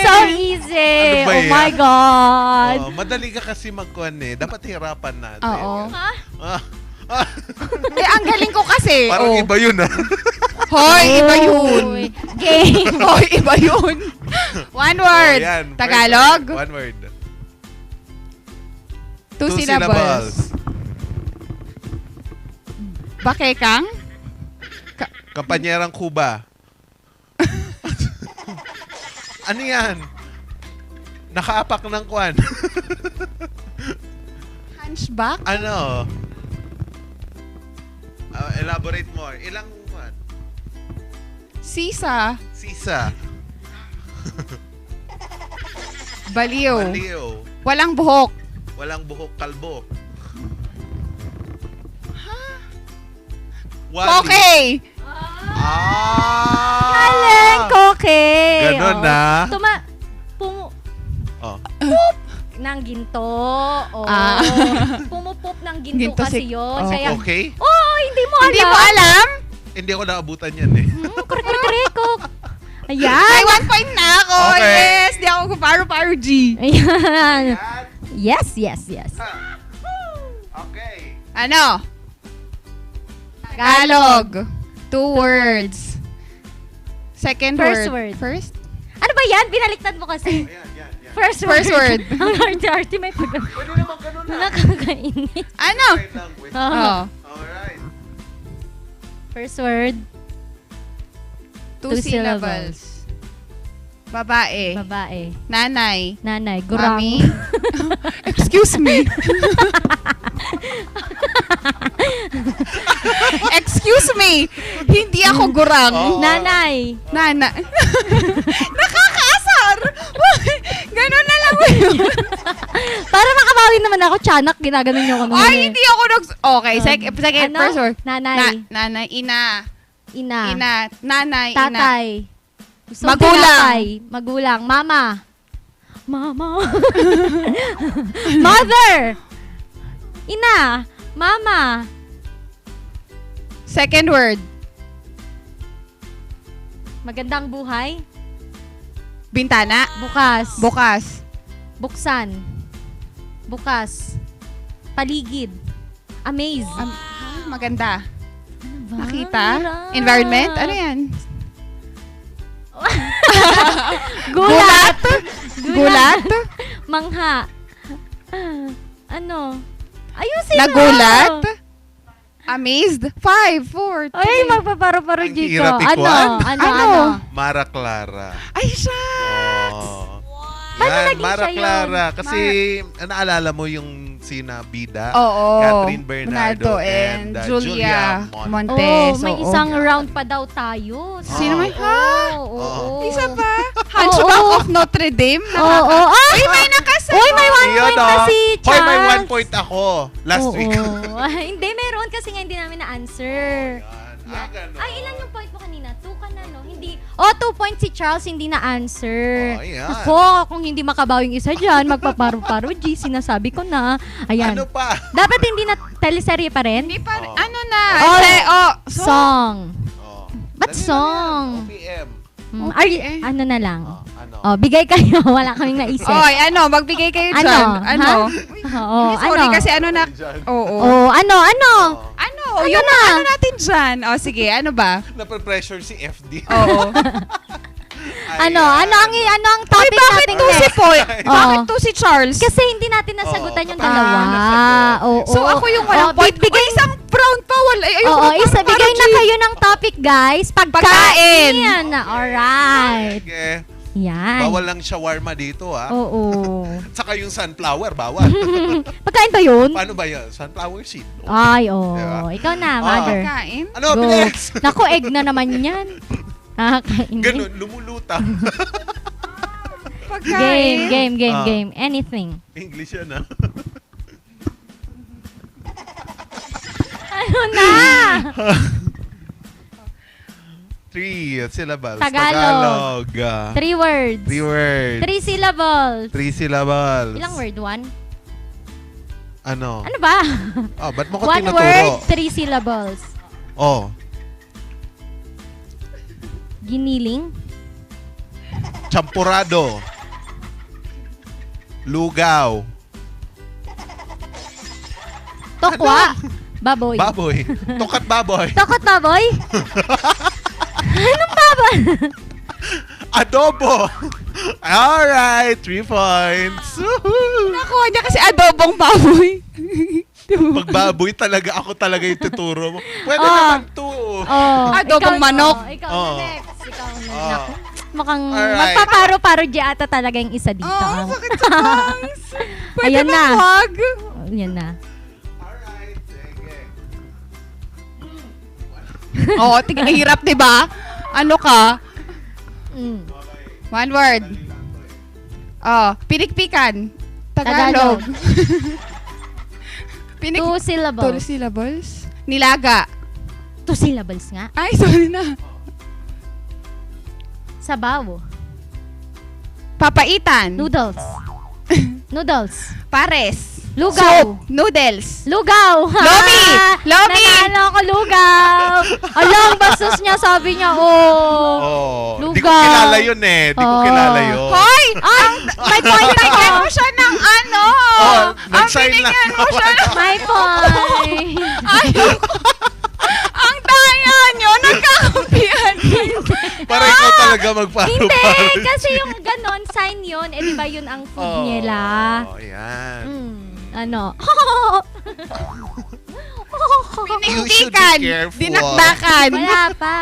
So easy. Ano ba Oh yan? my God. Madali ka kasi magkuhan eh. Dapat hirapan natin. Oo. Ah. Ang galing ko kasi. Parang iba yun, ha? Hoy, iba yun. Game. Hoy, iba yun. One word. Yan. Tagalog. One word. 2 syllables. Bakekang? Kampanyerang Kuba. Ano yan? Nakaapak ng kwan. Hunchback? Ano? Elaborate more. Ilang kwan? Sisa. Baliw. Walang buhok. Walang buhok, kalbo. Okay. Galing, koke. Ganon na. Pup ng ginto. Pumupup ng ginto kasi yun. Kaya, Okay. hindi mo alam. Hindi mo alam? Hindi ako naabutan yan eh. Korek. Ayan. May 1 point na ako. Okay. Yes. Di ako paru-paru G. Ayan. Yes. Okay. Ano? Tagalog. 2 words. Second First word. word. First? Ano ba yan? Binaliktad mo kasi. First word. Ang arte may pag... Pwede naman ganun na. Nakakainis. Ano? Oh. Alright. First word. 2 syllables. Babae. Nanay. Gurang. Mami. Excuse me. Excuse me. Hindi ako gurang. Nanay. Nakakaasar. Ganun na lang yun. Para makabawi naman ako, tiyanak, ginaganon niyo ako. Ay, hindi ako Okay, second, ano? first word. Nanay. Nanay, ina. Ina. Nanay, Tatay. Gusto Magulang. tinapay. Magulang. Mama. Mother. Ina. Mama. Second word. Magandang buhay. Bintana. Bukas. Buksan. Bukas. Paligid. Amaze. Maganda. Nakita? Environment? Ano yan? Gulat. Gulat? Mangha. Ano? Ayusin mo. Nagulat? Amazed? 5, 4, 3. Ay, magpaparo-paro Ang dito. hirap Ano? ikuan. Ano? Mara Clara. Ay, shucks! Paano Yan, naging Mara siya yun? Clara. Kasi, naalala mo yung sina Bida, Oo. Catherine Bernardo, and Julia Montes. Oh, Montes. may oo. isang round pa daw tayo. Sino may Oo. Isa pa? Hunchback of Notre Dame? Oo. Uy, may nakasagot! Uy, may 1 point na si Hoy, Charles. may 1 point ako. Last week. Hindi, meron kasi nga hindi namin na-answer. Ay, ilan yung point mo kanina? 2 ka na, no? Hindi. 2 points si Charles, hindi na-answer. Ayan. Ako, kung hindi makabaw yung isa dyan, magpaparo-paro, G, sinasabi ko na. Ayan. Ano pa? Dapat hindi na teleserye pa rin? Hindi pa, ano na? Song. Ba't song? OPM. Ano na lang? Bigay kayo. Wala kaming naisip. Oy, magbigay kayo dyan. Ano? Oo, Sorry, ano? kasi na... Oo. Ano? Ano yung na? ano natin dyan? Sige, ano ba? Nape-pressure si FD. Oo. Ano ang topic natin next? Bakit to si Charles? Kasi hindi natin nasagutan yung dalawa. Oo. So ako yung walang point. Bigay isang round pa. Bigay na kayo ng topic, guys. Pagkain. Alright. Okay. Yan. Bawal lang shawarma dito, ha? Oo. Saka yung sunflower, bawal. Pagkain ba yun? Paano ba yan? Sunflower seed. Ay, Diba? Ikaw na, mother. Pagkain? Ano, Go. bilis? Naku, egg na naman yan. Nakakainin. Ganun, lumulutang. Pagkain? Game. Anything. English yan, ha? Ano na? 3 syllables. Tagalog. 3 words. 3 words. 3 syllables. 3 syllables. Ilang word? 1? Ano? Ano ba? Ba't mo ko 1 tinuturo? word, 3 syllables. Giniling. Champurado. Lugaw. Tokwa. Baboy. Baboy. Tokat baboy. Tokot baboy? Anong baboy? Adobo. Alright, 3 points. Nakuha niya kasi adobong baboy. Pag baboy talaga, ako talaga yung tuturo mo. Pwede naman to. Adobong manok. Ikaw na next. Ikaw na. Naku. Mukhang Alright. magpaparo-paro di ata talaga yung isa dito. Sakit sa bangs. Pwede Ayan na. wag. Yan na. Tingnan hirap, diba? Ano ka? 1 word. Pinikpikan. Tagalog. 2 syllables. 2 syllables. Nilaga. 2 syllables nga. Ay, sorry na. Sabaw. Papaitan. Noodles. Noodles. Pares. Lugaw. Soup. Noodles. Lugaw. Lomi. Lomi. Nanalo ko lugaw. Alam, bastos niya, sabi niya, lugaw. Di ko kilala yun eh. Di ko kilala yun. Hoy! May point. Binigyan mo siya ng ano. Nag-sign lang. Binigyan mo siya ng... May point. Ang daya nyo. Nagkakampihan. Para ikaw talaga magparo-paro. Hindi, kasi yung ganon, sign yun. Di ba yun ang food nila? Yan. Ano? You should be Pinikpikan. careful. Dinakdakan. Wala pa.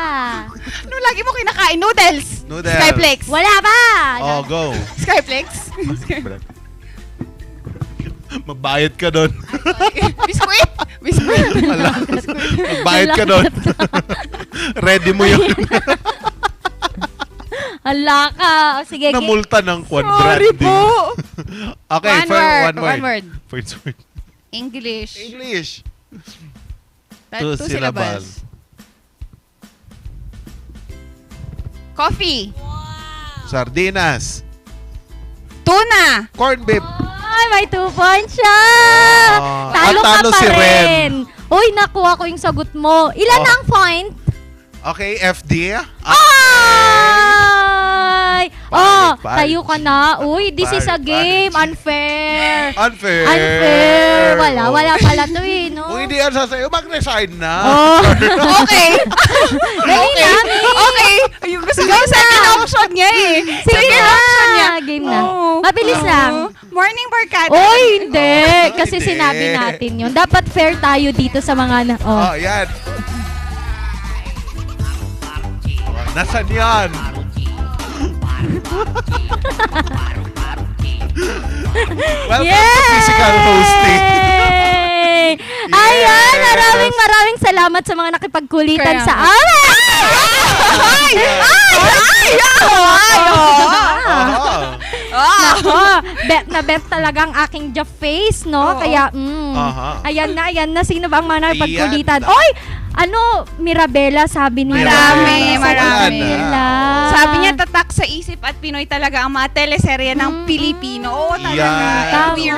Ano lagi mo kinakain? Noodles. Noodles. Skyflex. Wala pa. Go. Skyflex. Magbayad ka doon. Biskuit. Biskuit. Magbayad ka doon. Ready mo yun. Hala ka. Sige. Namulta ng Sorry quadrant. po. Okay, One word. First word. English. 2 syllables. Coffee. Sardinas. Tuna. Corn beef. Ay, may 2 points siya. Talo ka talo pa si Ren. rin. Uy, nakuha ko yung sagot mo. Ilan ang point? Okay, FD. Ay! Palit. Tayo ka na. Uy, this is a game. Unfair. Unfair. Wala pala to eh, no? Kung hindi yan sa'yo, mag-resign na. Okay. Okay. Yung gusto ko yung second option niya eh. Sige Second na. option niya. Game na. Mabilis lang. Morning barkada. Uy, hindi. kasi Hindi. sinabi natin yun. Dapat fair tayo dito sa mga... Oh, yan. Nasaan yan? Welcome to Physical Hosting. Ayan, maraming salamat sa mga nakipagkulitan Kaya sa nga. amin. Nako, bet na bet talaga ang aking face, no? Kaya, ayan na, sino ba ang mga nakipagkulitan? Ayan na. Oy! Ano, Mirabela, sabi nila. Marami. Nila. Sabi niya, tatak sa isip at Pinoy talaga ang mga teleserye ng Pilipino. Oo, talaga. Yan. And we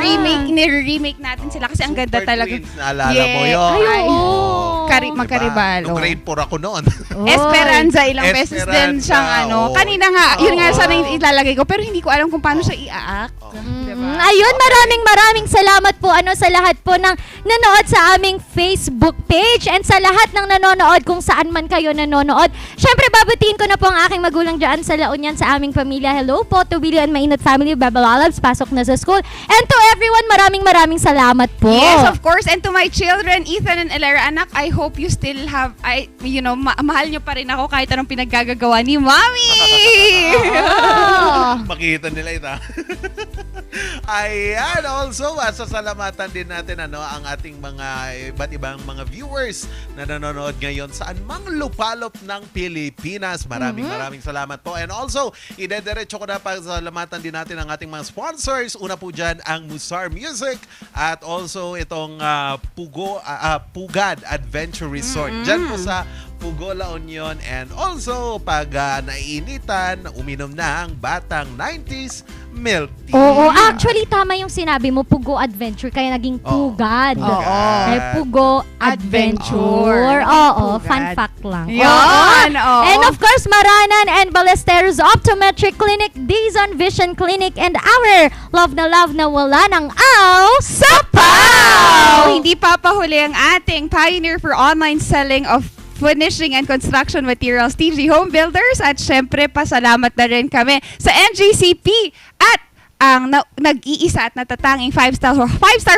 nire-remake natin sila kasi ang ganda talaga. Twins, naalala mo yun? Ay, oo. Magkaribalo. Nung grade 4 ako noon. Esperanza, ilang beses din siyang oo. Kanina nga, yun nga sana yung ilalagay ko, pero hindi ko alam kung paano siya i-act. Ayun, maraming salamat po sa lahat po ng nanood sa aming Facebook page and sa lahat ng nanonood kung saan man kayo nanonood. Syempre, babatiin ko na po ang aking magulang dyan sa La Union sa aming pamilya. Hello po to Willie and Mainit family, Babalalabs, pasok na sa school. And to everyone, maraming salamat po. Yes, of course. And to my children, Ethan and Elera, anak, I hope you still have, mahal nyo pa rin ako kahit anong pinaggagawa ni Mommy! Makita nila ito. Ayan, also, sasalamatan din natin ang ating mga iba't ibang mga viewers na nanonood ngayon saan mang lupalop ng Pilipinas. Maraming salamat po. And also, idediretso ko na pasalamatan din natin ang ating mga sponsors. Una po dyan ang Musar Music at also itong Pugad Adventure Resort. Dyan po sa Pugo, La Union. And also, pag naiinitan, uminom na ang batang 90s milk tea. Oo, actually tama yung sinabi mo, Pugo Adventure, kaya naging Pugad. Pugo Adventure. Oo, fun fact lang. Yan! And of course, Maranan and Ballesteros Optometric Clinic, Dizon Vision Clinic, and our love na wala ng Sapaw! Hindi papahuli ang ating pioneer for online selling of finishing and construction materials, TG Home Builders, at syempre pasalamat na rin kami sa NGCP at ang nag-iisa at natatanging 5-star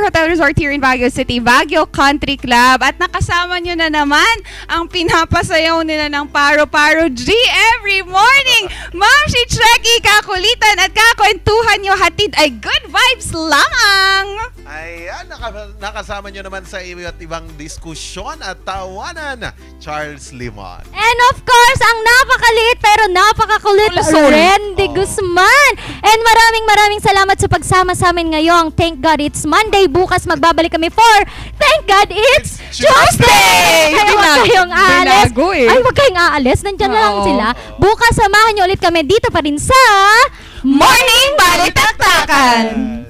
hotel resort here in Baguio City, Baguio Country Club. At nakasama nyo na naman ang pinapasayaw nila ng Paro-Paro G every morning. Ma'am, si Trekkie, kakulitan at kakwentuhan nyo, hatid ay good vibes lamang. Ayan, nakasama nyo naman sa iba't ibang diskusyon at tawanan, Charles Limon. And of course, ang napakaliit pero napakakulit, Randy Guzman. And maraming salamat sa pagsama sa amin ngayong Thank God It's Monday. Bukas magbabalik kami for Thank God It's Tuesday! Kaya huwag kayong aalis. Ay, huwag kayong aalis. Nandiyan na lang sila. Bukas samahan nyo ulit kami dito pa rin sa Morning Balitaktakan!